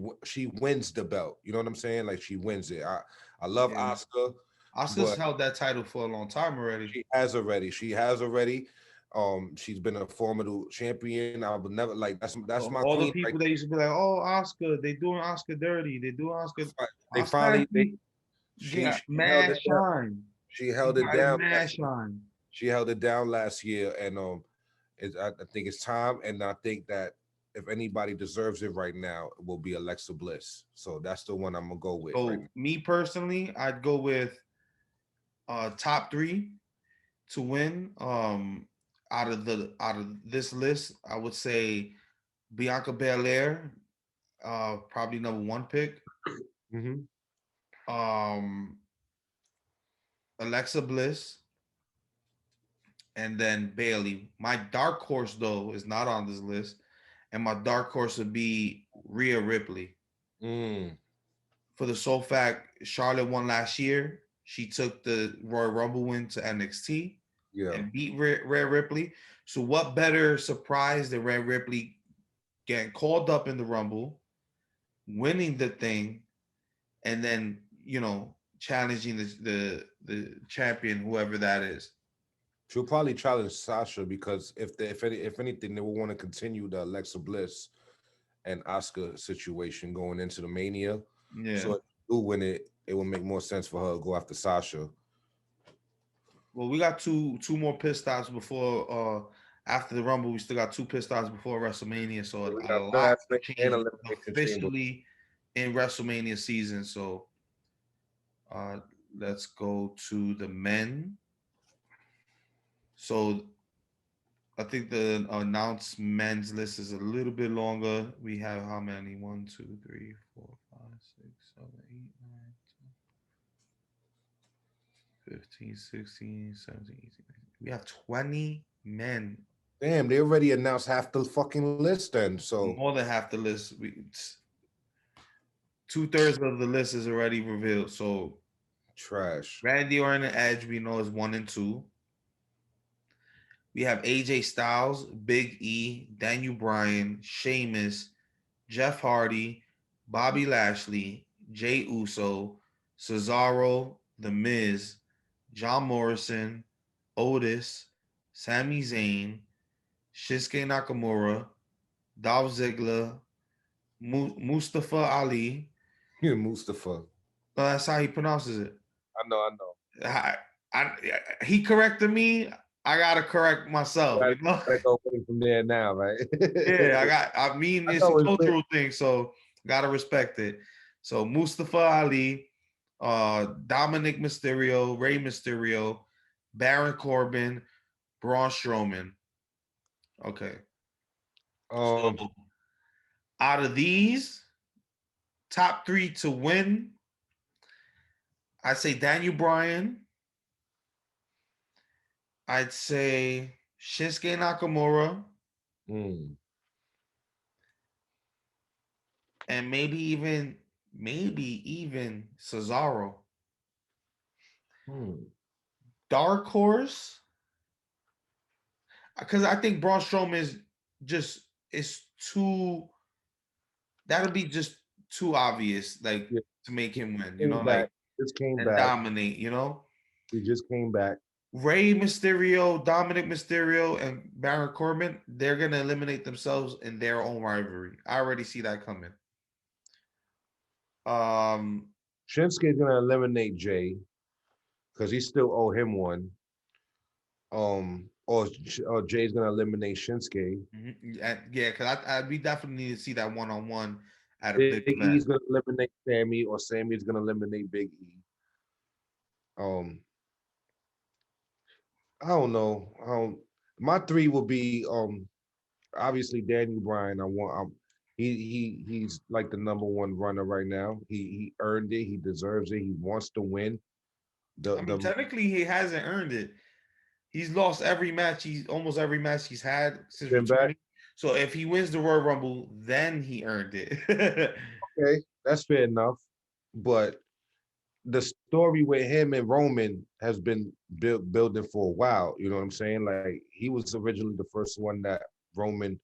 wins the belt. You know what I'm saying? Like she wins it. I love Oscar. Oscar's held that title for a long time already. She has already. She's been a formidable champion. I would never like that's my all queen. the people that used to be like, "Oh, Oscar, they doing Oscar dirty. They doing Oscar." They Oscar finally she held mad it shine. down. She held it down. Mad shine. She held it down last year, and I think it's time. And I think that if anybody deserves it right now, it will be Alexa Bliss. So that's the one I'm gonna go with. So right now. me personally, I'd go with top 3 to win. Out of this list, I would say Bianca Belair, probably number 1 pick. Alexa Bliss, and then Bailey. My dark horse though is not on this list, and my dark horse would be Rhea Ripley. For the sole fact, Charlotte won last year. She took the Royal Rumble win to NXT and beat Rhea Ripley. So what better surprise than Rhea Ripley getting called up in the Rumble, winning the thing, and then challenging the champion, whoever that is. She'll probably challenge Sasha because if anything, they will want to continue the Alexa Bliss and Asuka situation going into the Mania. Yeah. So if you do win it, it will make more sense for her to go after Sasha. Well, we got two more pit stops before after the Rumble. We still got 2 pit stops before WrestleMania, so a lot changed officially in WrestleMania season. So let's go to the men. So I think the announced men's list is a little bit longer. We have how many? 1, 2, 3, 4, 5, 6, 7, 8, 9, 15, 16, 17, 18. We have 20 men. Damn, they already announced half the fucking list then. So more than half the list. 2/3 of the list is already revealed. So trash. Randy Orton and Edge, we know, is 1 and 2. We have AJ Styles, Big E, Daniel Bryan, Sheamus, Jeff Hardy, Bobby Lashley, Jey Uso, Cesaro, The Miz, John Morrison, Otis, Sami Zayn, Shinsuke Nakamura, Dolph Ziggler, Mustafa Ali. Yeah, Mustafa. That's how he pronounces it. I know. He corrected me. I gotta correct myself. I gotta go from there now, right? Yeah, it's a cultural thing, so gotta respect it. So Mustafa Ali, Dominic Mysterio, Rey Mysterio, Baron Corbin, Braun Strowman. Okay. So out of these top 3 to win, I'd say Daniel Bryan. I'd say Shinsuke Nakamura. And maybe even Cesaro. Dark horse. Because I think Braun Strowman is too. That'll be just too obvious, like to make him win. Dominate. He just came back. Rey Mysterio, Dominic Mysterio, and Baron Corbin, they're going to eliminate themselves in their own rivalry. I already see that coming. Shinsuke's going to eliminate Jay because he still owe him one. Or Jay's going to eliminate Shinsuke. Yeah, because we definitely need to see that one-on-one at a Big big event. E's going to eliminate Sammy, or Sammy's going to eliminate Big E. I don't know. My 3 will be obviously Daniel Bryan. He's like the number 1 runner right now. He earned it. He deserves it. He wants to win. Technically, he hasn't earned it. He's lost almost every match he's had since returning. So if he wins the Royal Rumble, then he earned it. Okay, that's fair enough. But the story with him and Roman has been building for a while. You know what I'm saying? Like he was originally the first one that Roman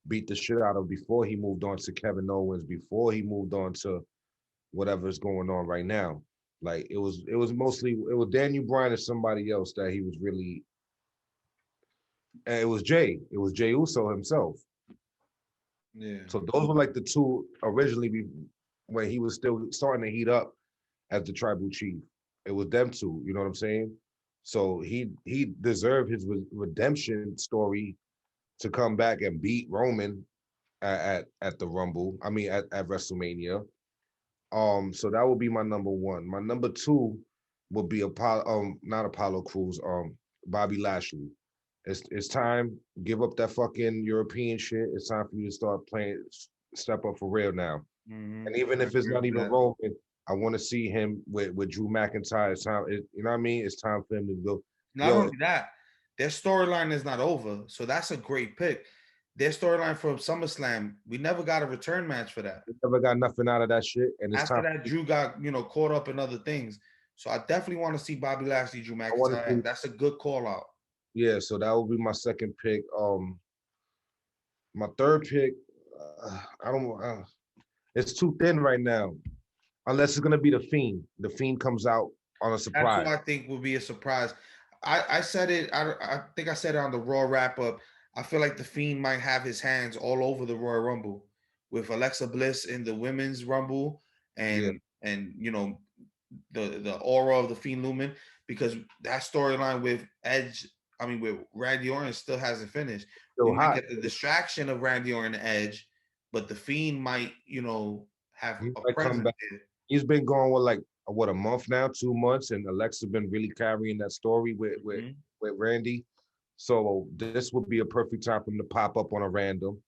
beat the shit out of before he moved on to Kevin Owens, before he moved on to whatever's going on right now. Like it was mostly it was Daniel Bryan and somebody else that he was really. And it was Jay Uso himself. Yeah. So those were like the two originally when he was still starting to heat up as the tribal chief. It was them two, you know what I'm saying? So he deserved his redemption story to come back and beat Roman at the Rumble. I mean at WrestleMania. So that would be my number one. My number two would be not Apollo Crews, Bobby Lashley. It's time. Give up that fucking European shit. It's time for you to start playing, step up for real now. And even I if it's agree not with even that. Roman, I want to see him with Drew McIntyre. It's time. You know what I mean? It's time for him to go. Not Yo, only that, their storyline is not over. So that's a great pick. Their storyline from SummerSlam, we never got a return match for that. we never got nothing out of that shit, and it's After time. that, Drew got, caught up in other things. So I definitely want to see Bobby Lashley, Drew I want to McIntyre. see. That's a good call out. Yeah, so that would be my second pick. My third pick, I don't. It's too thin right now. Unless it's gonna be the Fiend. The Fiend comes out on a That's surprise. what I think would be a surprise. I said it. I think I said it on the Raw wrap up. I feel like the Fiend might have his hands all over the Royal Rumble with Alexa Bliss in the Women's Rumble, Yeah, and the aura of the Fiend looming, because that storyline with Edge, I mean with Randy Orton, still hasn't finished. We still might hot. get the distraction of Randy Orton and Edge, but the Fiend might have He a might come presence back. there. He's been going with like what, a month now, 2 months, and Alexa been really carrying that story Mhm. with Randy. So this would be a perfect time for him to pop up on a random.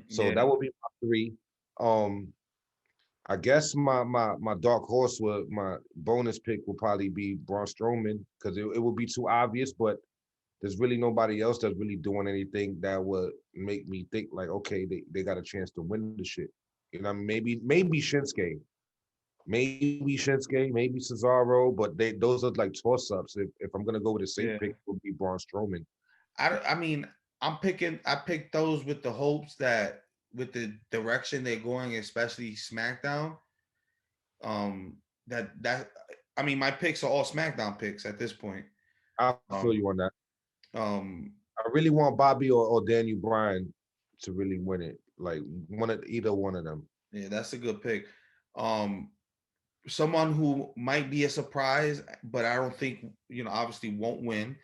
So Yeah. that would be my three. Um, I guess my dark horse would my bonus pick will probably be Braun Strowman because it would be too obvious, but there's really nobody else that's really doing anything that would make me think like, okay, they got a chance to win the shit. You know, maybe Shinsuke, maybe Cesaro, but those are like toss ups. If I'm gonna go with a safe Yeah. pick, it would be Braun Strowman. I mean, I picked those with the hopes that with the direction they're going, especially SmackDown, um, that I mean, my picks are all SmackDown picks at this point. I feel Um, you on that. um, I really want Bobby or Daniel Bryan to really win it. Like either one of them. yeah, that's a good pick. Um, Someone who might be a surprise, but I don't think obviously won't win.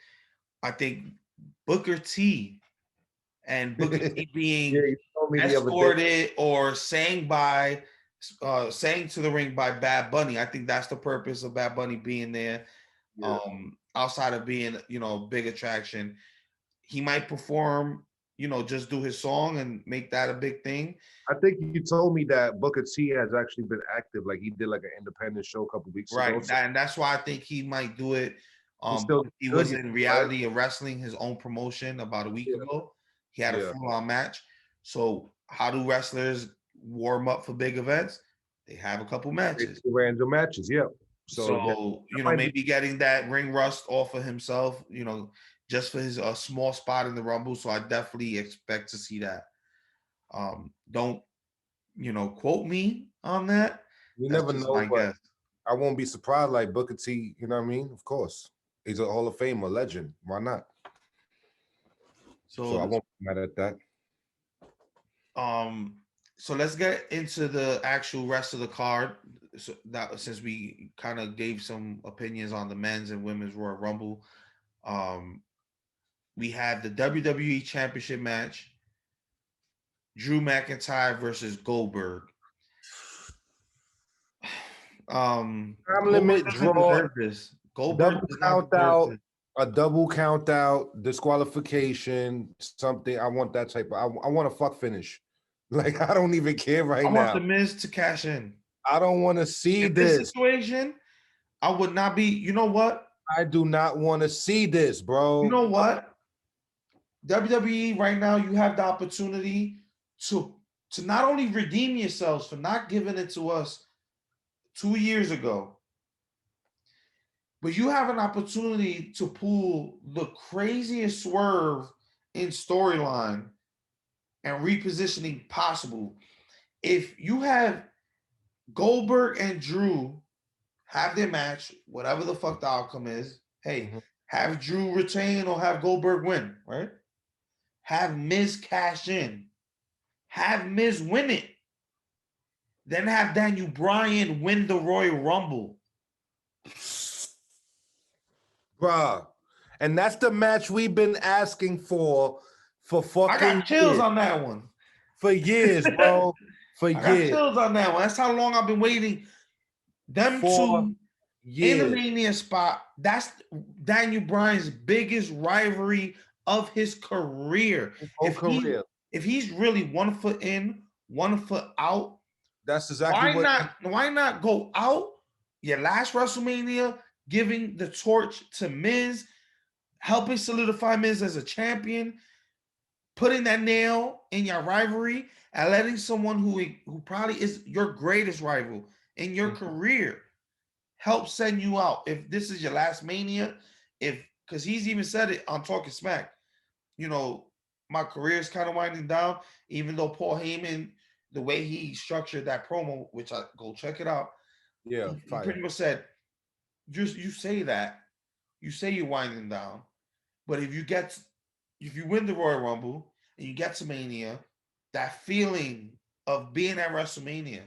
I think Booker T, and Booker T Yeah, being you told me the other day. escorted or sang to the ring by Bad Bunny. I think that's the purpose of Bad Bunny being there. Yeah. Outside of being, a big attraction, he might perform, just do his song and make that a big thing. I think you told me that Booker T has actually been active. Like he did like an independent show a couple weeks ago. Right. So And that's why I think he might do it. he's still Booker T good, was in right? Reality of Wrestling, his own promotion, about a week Yeah. ago. He had a Yeah. full-on match. So how do wrestlers warm up for big events? They have a couple matches. Random matches, yeah. So yeah, So, might be- maybe getting that ring rust off of himself, just for his small spot in the Rumble. So I definitely expect to see that. Don't, quote me on that. you That's never just know, my but guess. I won't be surprised. Like Booker T, you know what I mean? Of course, he's a Hall of Famer, legend. Why not? So I So, won't be mad at that. um, so let's get into the actual rest of the card. So that since we kind of gave some opinions on the men's and women's Royal Rumble, um, we have the WWE Championship match: Drew McIntyre versus Goldberg. Time Goldberg limit doesn't draw, deserve this. Goldberg double does not count deserve out, this. a double count out, disqualification, something. I want that type of. I want a fuck finish. Like I don't even care right I want the now. Miz to cash in. I don't want to see In this this. situation, I would not be. You know what? I do not want to see this, You bro. know what? WWE right now, you have the opportunity to not only redeem yourselves for not giving it to us 2 years ago, but you have an opportunity to pull the craziest swerve in storyline and repositioning possible. If you have Goldberg and Drew have their match, whatever the fuck the outcome is, hey, have Drew retain or have Goldberg win, right? Have Miz cash in, have Miz win it, then have Daniel Bryan win the Royal Rumble. Bruh. And that's the match we've been asking for fucking I got chills on that one. For years, bro. For I got years. chills on that one. That's how long I've been waiting. Them two in the Mania spot. That's Daniel Bryan's biggest rivalry of his career. If he's really 1 foot in, 1 foot out, that's exactly why not go out your last WrestleMania, giving the torch to Miz, helping solidify Miz as a champion, putting that nail in your rivalry, and letting someone who probably is your greatest rival in your career help send you out. If this is your last Mania, because he's even said it on Talking Smack, my career is kind of winding down, even though Paul Heyman, the way he structured that promo, which I go check it out. Yeah, he pretty much said, just you say you're winding down, but if you win the Royal Rumble and you get to Mania, that feeling of being at WrestleMania,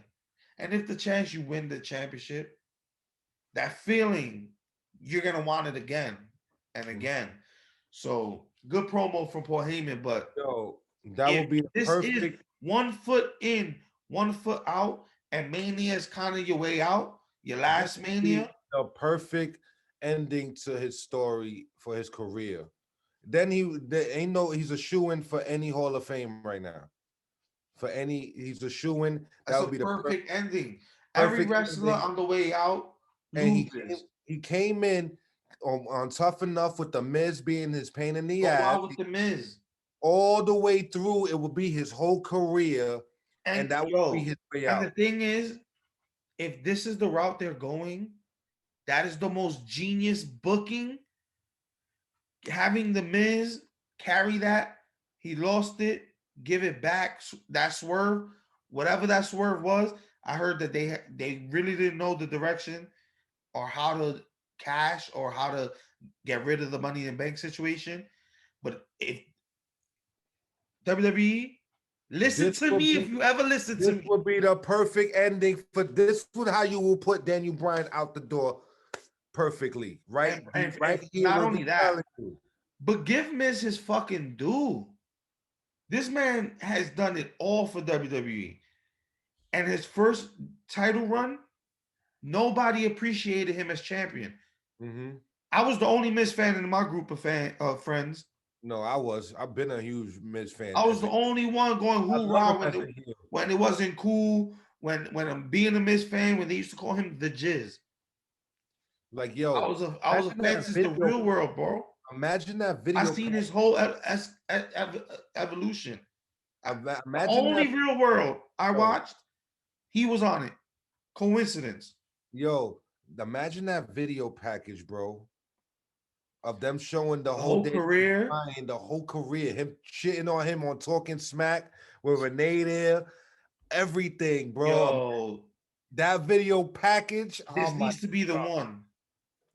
and if the chance you win the championship, that feeling, you're gonna want it again and again. So good promo from Paul Heyman, but that would be perfect. Is 1 foot in, 1 foot out, and Mania is kind of your way out. Your last Mania, the perfect ending to his story for his career. Then he's a shoo-in for any Hall of Fame right now. He's a shoo-in. That would be the perfect ending. Every wrestler on the way out loses. He came in on Tough Enough with the Miz being his pain in the ass. With the Miz. All the way through, it would be his whole career, and that would be his way out. And the thing is, if this is the route they're going, that is the most genius booking. Having the Miz carry that, he lost it, give it back. That swerve, whatever that swerve was, I heard that they really didn't know the direction or how to cash or how to get rid of the Money in the Bank situation. But if WWE, listen to me if you ever listen to me. This would be the perfect ending for this. Would how you will put Daniel Bryan out the door perfectly, right? And right here. Not only that, but give Miz his fucking due. This man has done it all for WWE. And his first title run, nobody appreciated him as champion. I was the only Miz fan in my group of friends. No, I was. I've been a huge Miz fan. I was the only one going hoorah when it wasn't cool. When I'm being a Miz fan, when they used to call him the Jizz. Like, yo, I was a fan since the real world, bro. Imagine that video. I've seen his whole evolution. Imagine the only real world I watched, he was on it. Coincidence. Yo, imagine that video package, bro. Of them showing the whole career, the whole career, him shitting on him on Talking Smack with Renee there, everything, bro. Yo, that video package. This needs to be the one.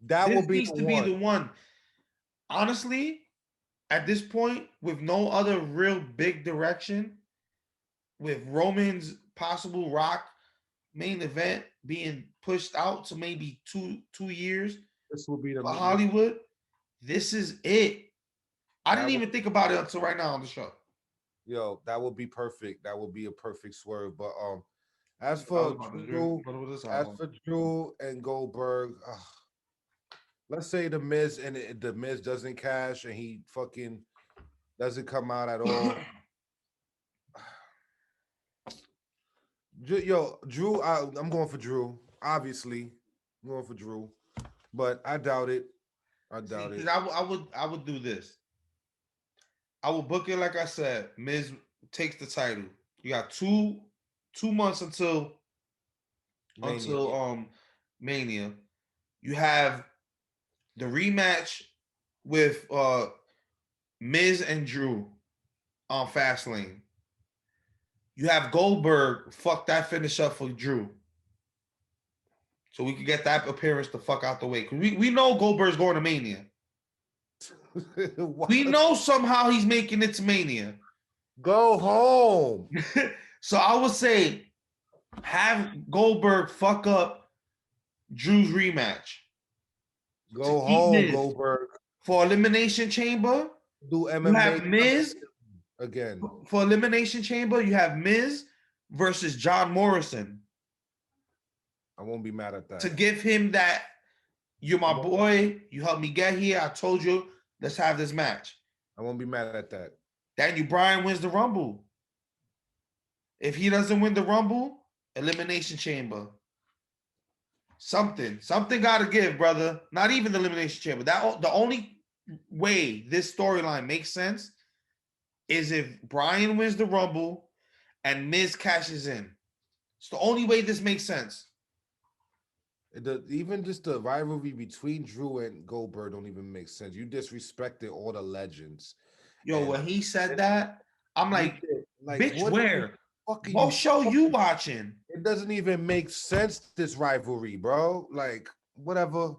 That will be needs to be the one. Honestly, at this point, with no other real big direction, with Roman's possible Rock main event being pushed out to maybe two years, this will be the Hollywood. This is it. I didn't even think about it until right now on the show. Yo, that would be perfect. That would be a perfect swerve. But as for Drew and Goldberg, let's say the Miz doesn't cash and he fucking doesn't come out at all. Yo, Drew, I'm going for Drew. Obviously, I'm going for Drew, but I doubt it. I doubt it. I would do this. I will book it like I said. Miz takes the title. You got 2 months Mania. Mania. You have the rematch with Miz and Drew on Fastlane. You have Goldberg fuck that finish up for Drew. So we can get that appearance the fuck out the way. Because we know Goldberg's going to Mania. We know somehow he's making it to Mania. Go home. So I would say have Goldberg fuck up Drew's rematch. Go home, Goldberg. For Elimination Chamber, Do MMA. you have Miz again. For Elimination Chamber, you have Miz versus John Morrison. I won't be mad at that. To give him that, you're my boy, you helped me get here, I told you, let's have this match. I won't be mad at that. Daniel Bryan wins the Rumble. If he doesn't win the Rumble, Elimination Chamber. Something got to give, brother. Not even the Elimination Chamber. The only way this storyline makes sense is if Bryan wins the Rumble and Miz cashes in. It's the only way this makes sense. Even just the rivalry between Drew and Goldberg don't even make sense. You disrespected all the legends. Yo, when he said that, I'm like bitch, where? What show you watching? It doesn't even make sense, this rivalry, bro. Like, whatever.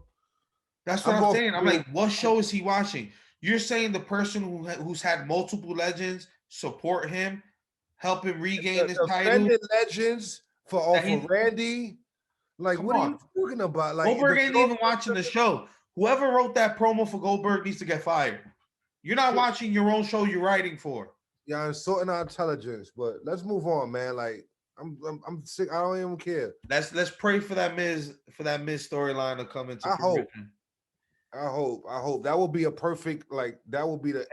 That's what I'm saying. I'm like, what show is he watching? You're saying the person who's had multiple legends support him, help him regain his title? Legends for Randy. Like, what are you talking about? Like, Goldberg ain't even watching the show. Whoever wrote that promo for Goldberg needs to get fired. You're not watching your own show you're writing for. Yeah, I'm sorting our intelligence, but let's move on, man. Like, I'm sick. I don't even care. Let's pray for that Miz storyline to come into fruition. I hope that will be a perfect, like, that will be the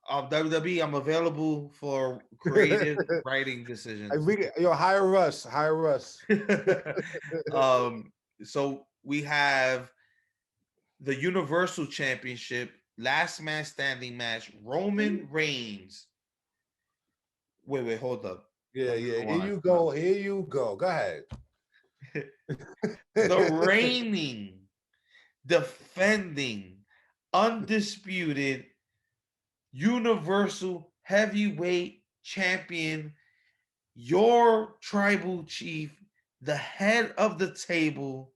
WWE. I'm available for creative writing decisions. Hire us. So we have the Universal Championship, last man standing match, Roman Reigns. Wait, hold up. Yeah. Here you go. Go ahead. The reigning, defending, undisputed Universal Heavyweight Champion, your tribal chief, the head of the table,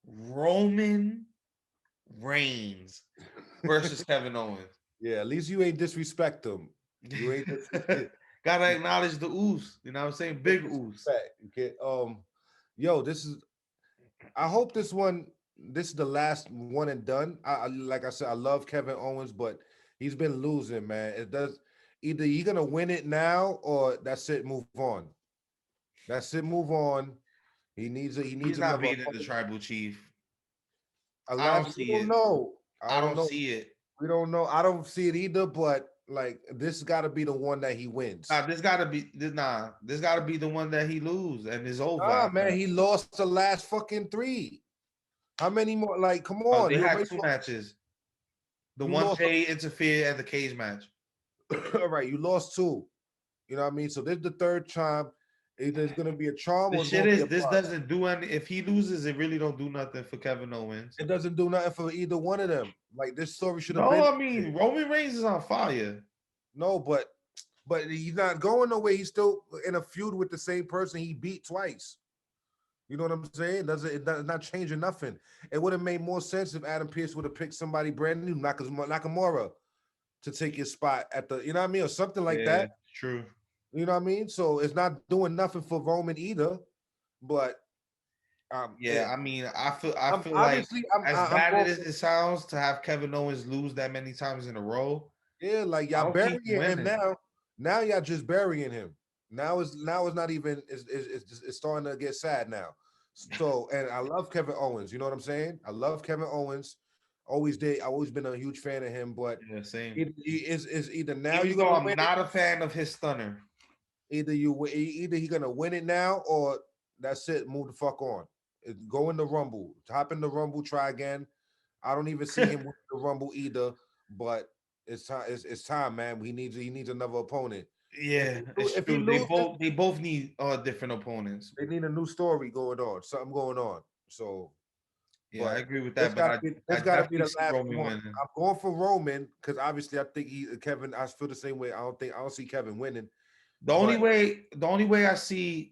Roman Reigns versus Kevin Owens. Yeah, at least you ain't disrespect them. You ain't gotta acknowledge the ooze. You know what I'm saying? Big ooze. Okay. Yo, I hope this is the last one and done. Like I said, I love Kevin Owens, but he's been losing, man. It does either you're gonna win it now or that's it, move on. That's it, move on. He's not beating the tribal chief. I don't see it. I don't see it. We don't know. I don't see it either, but like this gotta be the one that he wins. This gotta be the one that he lose and is over. Nah, man, he lost the last fucking 3. How many more? Like, come on. They had 2 matches. The one pay interfere and the cage match. All right, you lost 2. You know what I mean? So this is the 3rd time. There's gonna be a charm. The shit is this doesn't do any. If he loses, it really don't do nothing for Kevin Owens. It doesn't do nothing for either one of them. Like this story should have been. No, I mean Roman Reigns is on fire. No, but he's not going nowhere. He's still in a feud with the same person he beat twice. You know what I'm saying? It's not changing nothing. It would have made more sense if Adam Pearce would have picked somebody brand new, Nakamura, to take his spot at the, you know what I mean, or something like that. True. You know what I mean? So it's not doing nothing for Roman either. But I mean, I feel like as bad as it sounds to have Kevin Owens lose that many times in a row. Yeah, like y'all burying him now. Now y'all just burying him. Now it's not even it's starting to get sad now. So and I love Kevin Owens. You know what I'm saying? I love KevinOwens. Always did. I've always been a huge fan of him. But same. Is either now you go. I'm not a fan of his stunner. Either he's gonna win it now or that's it. Move the fuck on. Go in the Rumble. Hop in the Rumble. Try again. I don't even see him win the Rumble either. But it's time. It's time, man. He needs another opponent. Yeah, it's If he true. loses, They both need different opponents. they need a new story going on. Something going on. So, Yeah, I but agree with this that. But got to be I this got to be definitely the see last Roman one. winning. I'm going for Roman because obviously I think Kevin. I feel the same way. I don't see Kevin winning. But The only way I see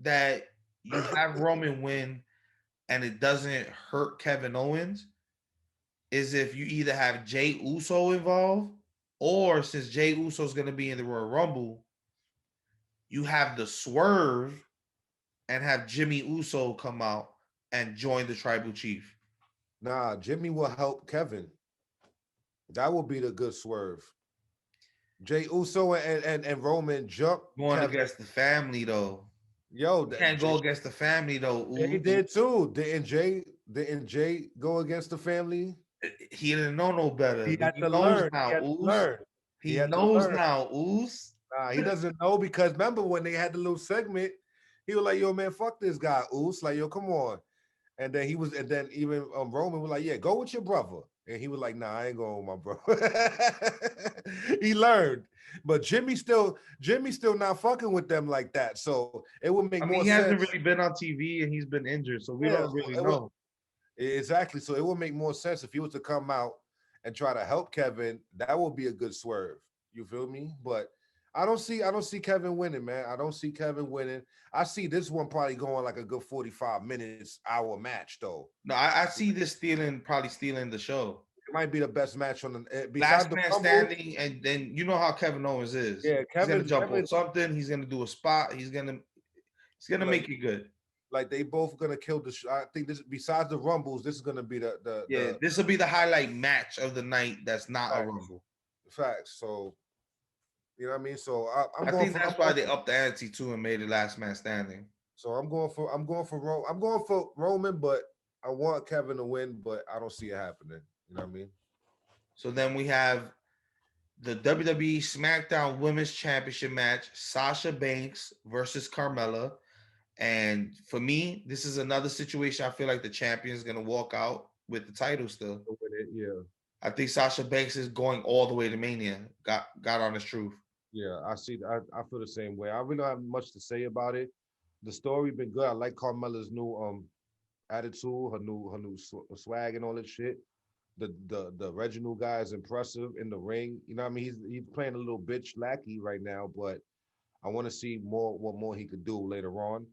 that you have Roman win and it doesn't hurt Kevin Owens is if you either have Jay Uso involved, or since Jay Uso is going to be in the Royal Rumble, you have the swerve and have Jimmy Uso come out and join the tribal chief. nah, Jimmy will help Kevin. That will be the good swerve. Jay Uso and Roman jump Going Kevin. against the family though. Yo, You can't go against the family though. Jay Ooh. did too. Didn't Jay go against the family? He didn't know no better. He had He to knows learn. He now, had to Oos. learn. He He had to knows learn. now, Oos. Nah, he doesn't know because remember when they had the little segment, he was like, "Yo, man, fuck this guy, Oos." Like, yo, come on. And then and then even Roman was like, "Yeah, go with your brother." And he was like, "Nah, I ain't going with my brother." He learned, but Jimmy's still not fucking with them like that. So it would make I more mean, he hasn't sense. really been on TV and he's been injured, so we Yeah, don't so really it would know. exactly. So it would make more sense if he was to come out and try to help Kevin. That would be a good swerve. You feel me? But I don't see Kevin winning, man. I don't see Kevin winning. I see this one probably going like a good 45 minutes, hour match though. No, I see this probably stealing the show. It might be the best match on the besides Last the man Rumble. standing, and then you know how Kevin Owens is. Yeah, He's gonna jump on Kevin something. He's gonna do a spot. He's gonna like make it good. like they both gonna kill the. I think this besides the Rumbles, this is gonna be Yeah, this will be the highlight match of the night. That's not a facts. Rumble. Facts. So you know what I mean. So I'm I going think for that's why they upped the ante too and made it last man standing. So I'm going for Roman, but I want Kevin to win, but I don't see it happening. You know what I mean? So then we have the WWE SmackDown Women's Championship match: Sasha Banks versus Carmella. And for me, this is another situation. I feel like the champion is gonna walk out with the title still. Yeah, I think Sasha Banks is going all the way to Mania. Got honest truth. yeah. I feel the same way. I really don't have much to say about it. The story been good. I like Carmella's new attitude, her new swag and all that shit. The Reginald guy is impressive in the ring. You know what I mean? He's playing a little bitch lackey right now, but I want to see what more he could do later on.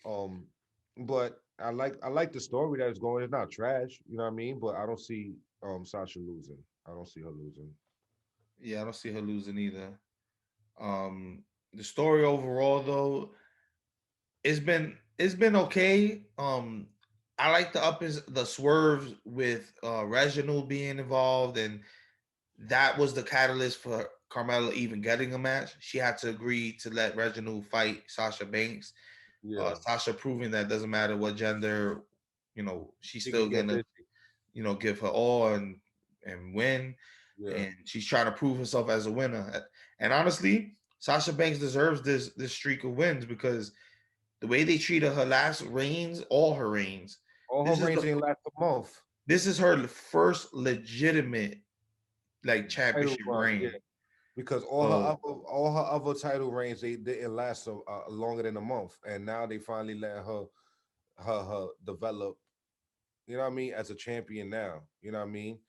Um, but I like the story that is going. It's not trash, you know what I mean? But I don't see Sasha losing. I don't see her losing. Yeah, I don't see her losing either. The story overall though, it's been okay. I like the swerves with Reginald being involved, and that was the catalyst for Carmella even getting a match. She had to agree to let Reginald fight Sasha Banks. Yeah, Sasha proving that doesn't matter what gender, she's she still can get gonna, busy. give her all and win. Yeah, And she's trying to prove herself as a winner. And honestly, Sasha Banks deserves this streak of wins because the way they treated her last reigns, all her reigns, all this her is reigns the ain't last a month. this is her first legitimate like Title championship run, yeah. reign. Because So all her other title reigns they didn't last longer than a month, and now they finally let her develop. You know what I mean? As a champion now, you know what I mean?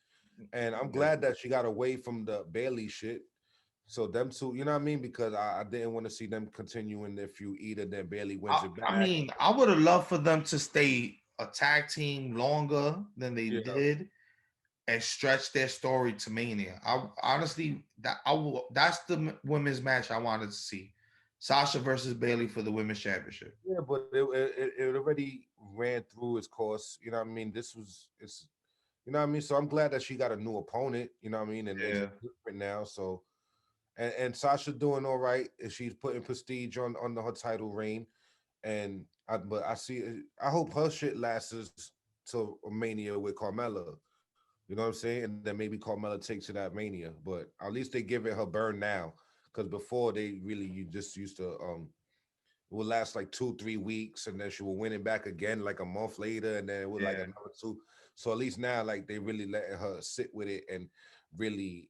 And I'm yeah. glad that she got away from the Bailey shit. So them two, you know what I mean? Because I didn't want to see them continuing their feud either. Then Bailey wins it I back. mean, I would have loved for them to stay a tag team longer than they Yeah, did and stretch their story to Mania. I honestly that's the women's match I wanted to see. Sasha versus Bailey for the women's championship. yeah, but it already ran through its course. You know what I mean? It's you know what I mean. So I'm glad that she got a new opponent. You know what I mean? And it's Yeah. different now. So and Sasha doing all right. And she's putting prestige on her title reign. And but I see. I hope her shit lasts till Mania with Carmella. You know what I'm saying? And then maybe Carmella takes it at Mania. But at least they give it her burn now. Because before they really you just used to it would last like 2-3 weeks, and then she will win it back again like a month later, and then it would like Yeah. another two. So at least now, like they really letting her sit with it and really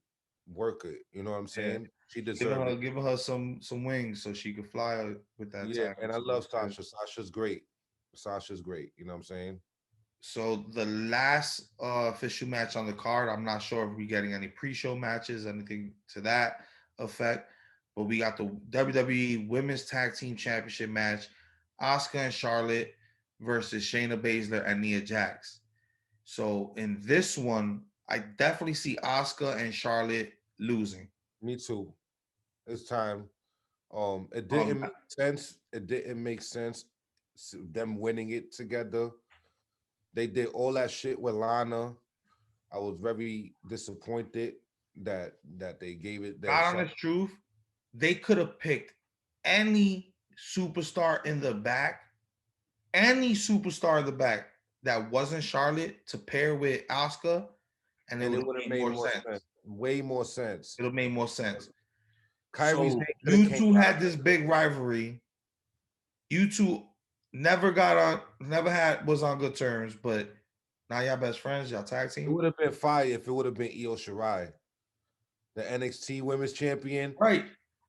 work it. You know what I'm saying? Yeah. She deserved it. Giving her some wings so she could fly with that Yeah, title. and I So love that's good. Sasha. Sasha's great. Sasha's great. You know what I'm saying? So the last official match on the card, I'm not sure if we're getting any pre-show matches, anything to that effect, but we got the WWE Women's Tag Team Championship match, Asuka and Charlotte versus Shayna Baszler and Nia Jax. So in this one, I definitely see Asuka and Charlotte losing. Me too. It's time. It Um, didn't make sense. It didn't make sense. Them winning it together. They did all that shit with Lana. I was very disappointed that they gave it that God shot. honest truth, they could have picked any superstar in the back, that wasn't Charlotte to pair with Asuka, and it And would it have would have made made more more sense. sense. Way more sense. It would have made more sense. Kyrie's So name could have you came two out. had this big rivalry. You two never was on good terms, but now y'all best friends, y'all tag It team. would have been fire if it would have been Io Shirai, the NXT Women's Champion, Right,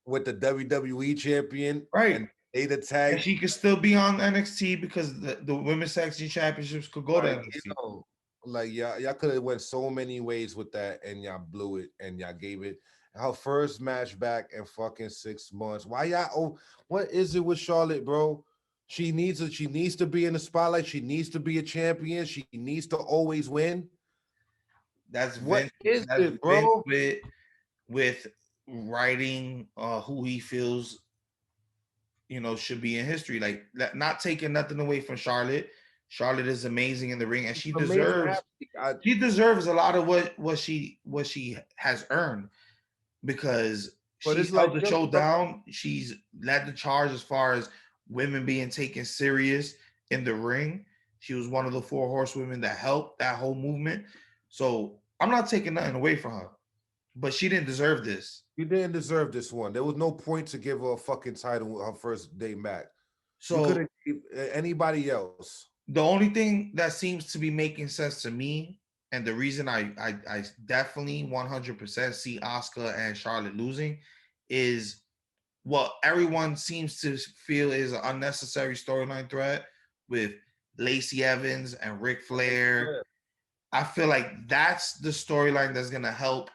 with the WWE Champion, right. and they the And tag. she could still be on NXT because the women's tag team championships could go to Like, NXT. like y'all could have went so many ways with that, and y'all blew it, and y'all gave it her first match back in fucking 6 months. Why y'all? Oh, what is it with Charlotte, bro? She needs it. She needs to be in the spotlight. She needs to be a champion. She needs to always win. That's What Vince. is That's it, Vince bro? with writing who he feels should be in history. Like not taking nothing away from Charlotte. Charlotte is amazing in the ring, and she Amazing deserves athlete. she deserves a lot of what she has earned because But she's it's like, held the show down. She's led the charge as far as women being taken serious in the ring. She was one of the 4 horsewomen that helped that whole movement. So I'm not taking nothing away from her, but she didn't deserve this. you didn't deserve this one. There was no point to give her a fucking title with her first day back. You could So have anybody else. the only thing that seems to be making sense to me, and the reason I definitely 100% see Asuka and Charlotte losing, is what everyone seems to feel is an unnecessary storyline threat with Lacey Evans and Ric Flair. I feel like that's the storyline that's gonna help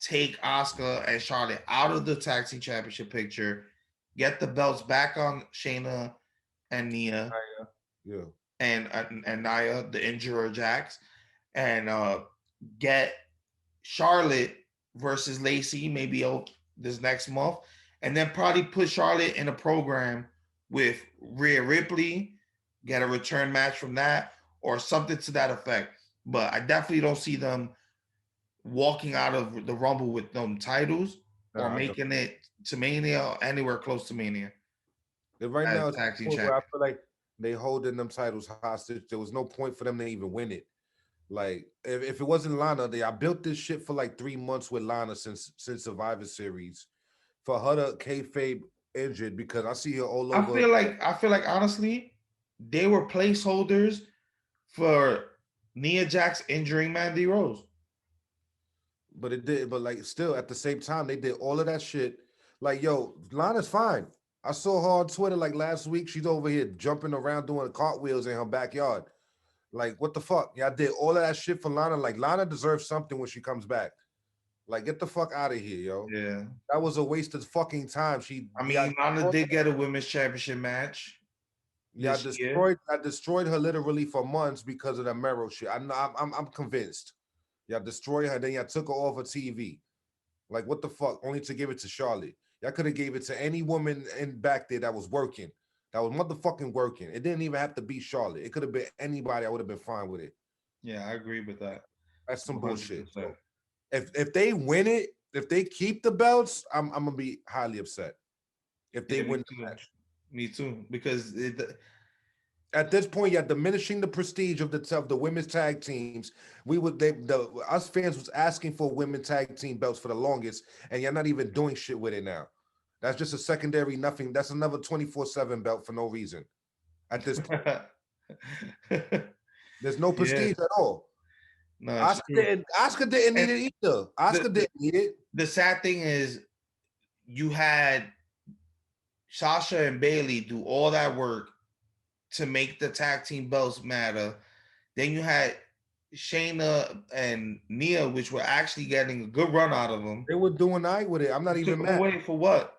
take Asuka and Charlotte out of the tag team championship picture, get the belts back on Shayna and Nia. Yeah. And Nia, the injurer Jax, and get Charlotte versus Lacey maybe this next month, and then probably put Charlotte in a program with Rhea Ripley, get a return match from that, or something to that effect. But I definitely don't see them walking out of the Rumble with them titles or making it to Mania or anywhere close to Mania. Right now, it's tag team where I champion. feel like they holding them titles hostage. There was no point for them to even win it. Like if it wasn't Lana, I built this shit for like 3 months with Lana since Survivor Series, for her to kayfabe injured because I see her all over. I feel like honestly, they were placeholders for Nia Jax injuring Mandy Rose. But it did, but like still at the same time, they did all of that shit. Like, yo, Lana's fine. I saw her on Twitter like last week. She's over here jumping around doing cartwheels in her backyard. Like, what the fuck? Yeah, I did all of that shit for Lana. Like, Lana deserves something when she comes back. Like, get the fuck out of here, yo. Yeah. That was a waste of fucking time. Lana did get a women's championship match. Yeah, I destroyed her literally for months because of that Mero shit. I'm convinced. Y'all destroyed her, then y'all took her off of TV. Like, what the fuck? Only to give it to Charlotte. Y'all could have gave it to any woman in back there that was working. That was motherfucking working. It didn't even have to be Charlotte. It could have been anybody. I would have been fine with it. Yeah, I agree with that. That's some 100%. Bullshit. So if they win it, if they keep the belts, I'm gonna be highly upset. If they win the match. Me too. Because at this point, you're diminishing the prestige of the women's tag teams. Us fans was asking for women tag team belts for the longest, and you're not even doing shit with it now. That's just a secondary nothing. That's another 24/7 belt for no reason. At this point, there's no prestige at all. No, Asuka didn't need it either. Asuka didn't need it. the sad thing is you had Sasha and Bailey do all that work to make the tag team belts matter. Then you had Shayna and Nia, which were actually getting a good run out of them. They were doing all right with it. I'm not even mad. Away for what?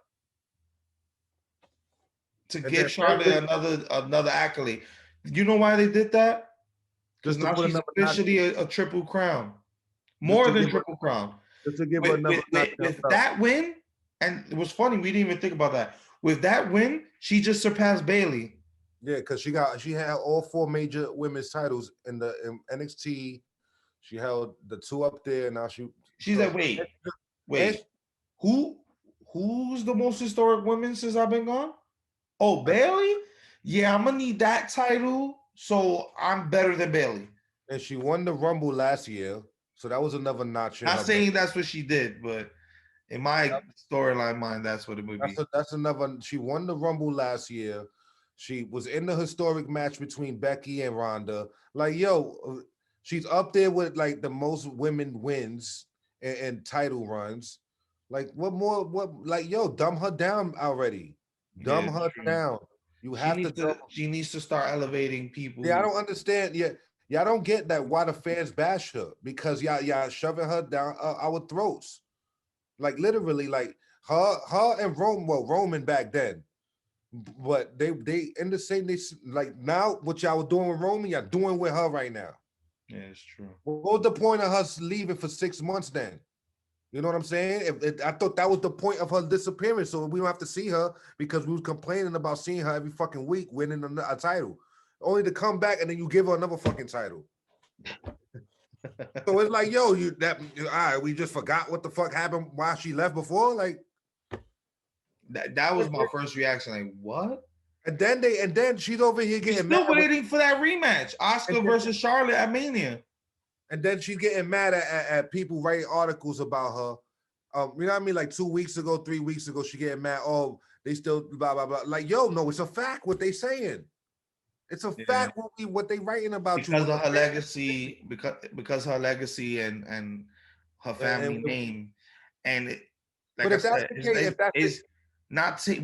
To And give Charlotte another accolade. You know why they did that? Because now she's officially a triple crown. More than triple crown. Just to give her another with that win, and it was funny, we didn't even think about that. With that win, she just surpassed Bailey. Yeah, because she had all 4 major women's titles in NXT. She held the 2 up there. Now she's like, wait. Who's the most historic women since I've been gone? Oh, Bailey? Yeah, I'm gonna need that title, so I'm better than Bailey. And she won the Rumble last year, so that was another notch. Not saying that's what she did, but in my storyline mind, that's what it would be. That's another. She won the Rumble last year. She was in the historic match between Becky and Ronda. Like, yo, she's up there with like the most women wins and title runs. Like, what more? What, like, yo, dumb her down already. Dumb her down. You have to. She needs to start elevating people. Yeah, I don't understand. Yeah, I don't get that. Why the fans bash her? Because y'all shoving her down our throats. Like literally, like her and Roman back then. But they in the same. They like now what y'all were doing with Roman, y'all doing with her right now. Yeah, it's true. What was the point of her leaving for 6 months then? You know what I'm saying? I thought that was the point of her disappearance, so we don't have to see her because we was complaining about seeing her every fucking week winning a title, only to come back and then you give her another fucking title. So it's like, yo, all right, we just forgot what the fuck happened while she left before, like. That was my first reaction. Like, what? And then she's over here getting still waiting for that rematch, Asuka versus Charlotte at Mania. And then she's getting mad at people writing articles about her. You know what I mean? Like 2 weeks ago, 3 weeks ago, she getting mad. Oh, they still blah blah blah. Like, yo, no, it's a fact what they saying. It's a fact what they writing about because of her legacy, because her legacy and her family name, and like I said,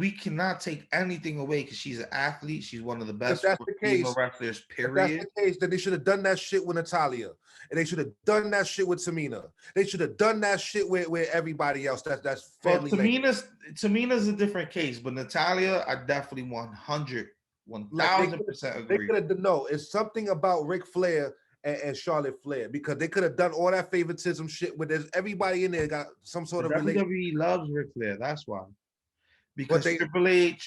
we cannot take anything away because she's an athlete. She's one of the best female wrestlers. Period. If that's the case, then they should have done that shit with Natalya, and they should have done that shit with Tamina. They should have done that shit with everybody else. That's family. Tamina's a different case, but Natalya, I definitely 1000% agree. They could have it's something about Ric Flair and Charlotte Flair because they could have done all that favoritism shit with everybody in there got some sort of relationship. WWE loves Ric Flair. That's why. Because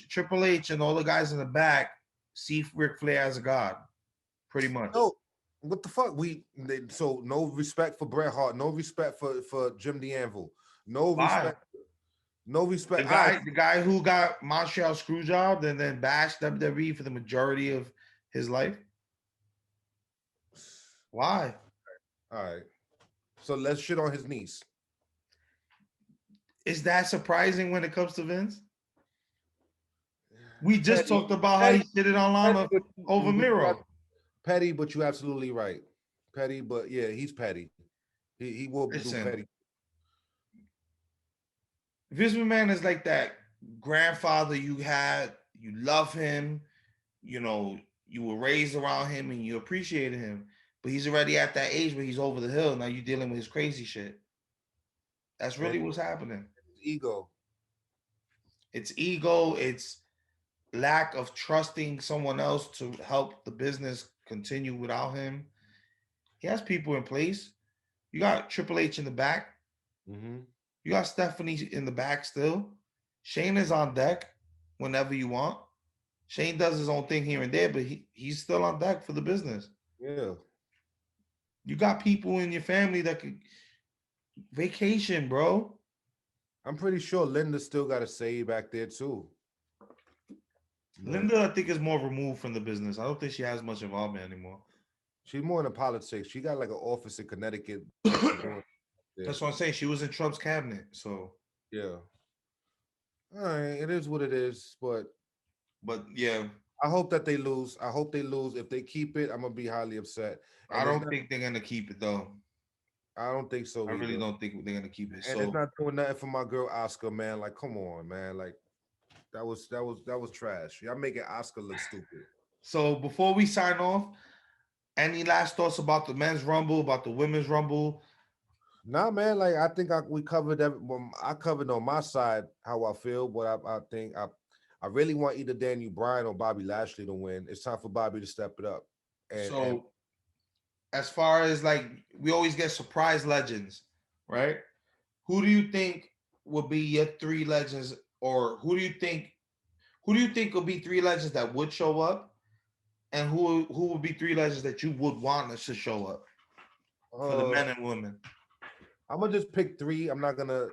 Triple H and all the guys in the back see Ric Flair as a god, pretty much. No, what the fuck? So no respect for Bret Hart, no respect for Jim DeAnvil, no respect. The guy who got Montreal Screwjob and then bashed WWE for the majority of his life. Why? All right. So let's shit on his niece. Is that surprising when it comes to Vince? We just talked about how he shitted on Lana over Miro. Petty, but you're absolutely right. Petty, but yeah, he's petty. He will be petty. Vince McMahon is like that grandfather you had. You love him. You know, you were raised around him and you appreciated him. But he's already at that age where he's over the hill. Now you're dealing with his crazy shit. That's really what's happening. Ego. It's ego. It's lack of trusting someone else to help the business continue without him. He has people in place. You got Triple H in the back. Mm-hmm. You got Stephanie in the back still. Shane is on deck whenever you want. Shane does his own thing here and there, but he's still on deck for the business. Yeah. You got people in your family that could vacation, bro. I'm pretty sure Linda still got a say back there too. Linda, I think, is more removed from the business. I don't think she has much involvement anymore. She's more into politics. She got like an office in Connecticut. That's what I'm saying. She was in Trump's cabinet, so yeah. All right, it is what it is, but yeah. I hope that they lose. I hope they lose. If they keep it, I'm gonna be highly upset. I don't think they're gonna keep it though. I don't think so. I really either. don't think they're gonna keep it. And So it's not doing nothing for my girl Oscar, man. Like, come on, man. Like, that was trash. Y'all making Oscar look stupid. so before we sign off, any last thoughts about the men's rumble, about the women's rumble? Nah, man. Like, I think we covered I covered on my side how I feel, but I think I really want either Daniel Bryan or Bobby Lashley to win. It's time for Bobby to step it up. And as far as like we always get surprise legends, right? Who do you think will be your 3 legends, or who do you think will be 3 legends that would show up, and who would be 3 legends that you would want us to show up for the men and women? I'm gonna just pick 3. I'm not gonna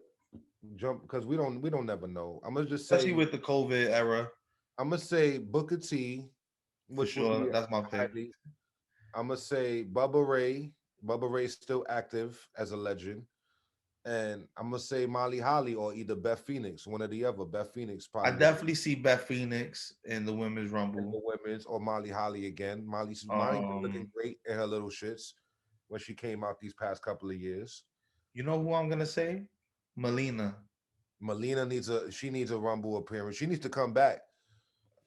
jump because we don't never know. I'm gonna just say, especially with the COVID era. I'm gonna say Booker T, For sure, that's my pick. I'm gonna say Bubba Ray. Bubba Ray's still active as a legend. And I'm gonna say Molly Holly or either Beth Phoenix, one or the other. Beth Phoenix probably. I definitely see Beth Phoenix in the women's rumble. In the women's, or Molly Holly again. Molly's been looking great in her little shits when she came out these past couple of years. You know who I'm gonna say? Melina. Melina needs a rumble appearance. She needs to come back.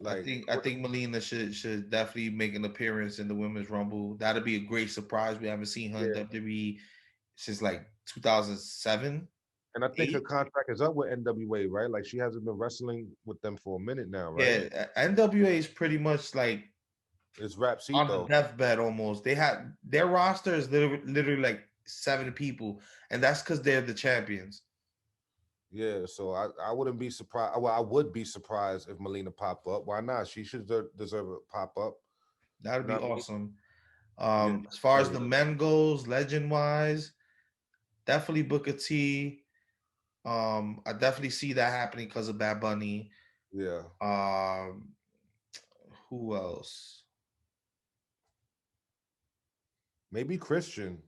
Like, I think Melina should definitely make an appearance in the women's rumble. That'd be a great surprise. We haven't seen her in WWE since like 2007. And I think her contract is up with NWA, right? Like, she hasn't been wrestling with them for a minute now, right? Yeah, NWA is pretty much like it's Rapsito on the deathbed almost. They had their roster is literally like 7 people, and that's because they're the champions. Yeah, so I wouldn't be surprised. Well, I would be surprised if Melina pop up. Why not? She should deserve a pop up. That'd be awesome. As far as the men goes, legend wise, definitely Booker T. I definitely see that happening because of Bad Bunny. Yeah. Who else? Maybe Christian.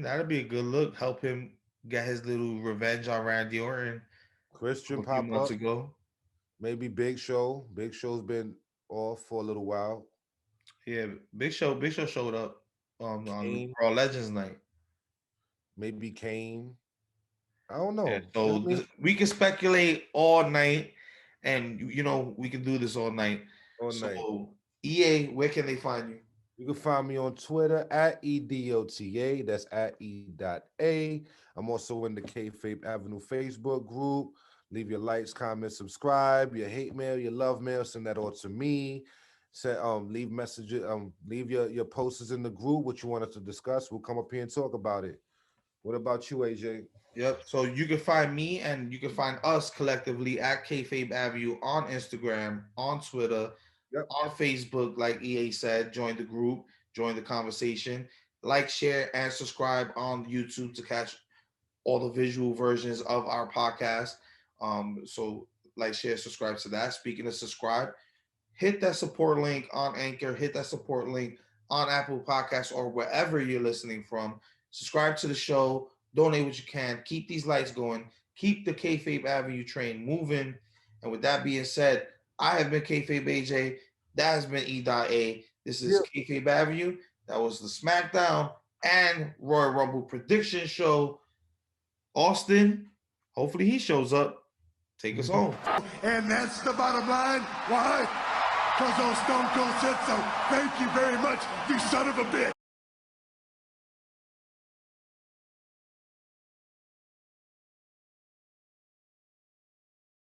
That'd be a good look. Help him get his little revenge on Randy Orton. Christian a few months ago. Maybe Big Show. Big Show's been off for a little while. Yeah, Big Show showed up on Raw Legends night. Maybe Kane. I don't know. Yeah, so we can speculate all night, and we can do this all night. EA, where can they find you? You can find me on Twitter at EDOTA. That's at E.A. I'm also in the Kayfabe Avenue Facebook group. Leave your likes, comments, subscribe. Your hate mail, your love mail, send that all to me. Leave messages. Leave your posters in the group. What you want us to discuss? We'll come up here and talk about it. What about you, AJ? Yep. So you can find me and you can find us collectively at Kayfabe Avenue on Instagram, on Twitter. Yep. On Facebook, like EA said, join the group, join the conversation, like, share, and subscribe on YouTube to catch all the visual versions of our podcast. So like, share, subscribe to that. Speaking of subscribe, hit that support link on Anchor, hit that support link on Apple Podcasts or wherever you're listening from. Subscribe to the show, donate what you can, keep these lights going, keep the Kayfabe Avenue train moving. And with that being said, I have been Kayfabe AJ. That has been E.A. This is Kayfabe Avenue. That was the SmackDown and Royal Rumble prediction show. Austin, hopefully he shows up. Take us home. And that's the bottom line. Why? Because old Stone Cold said so. Thank you very much, you son of a bitch.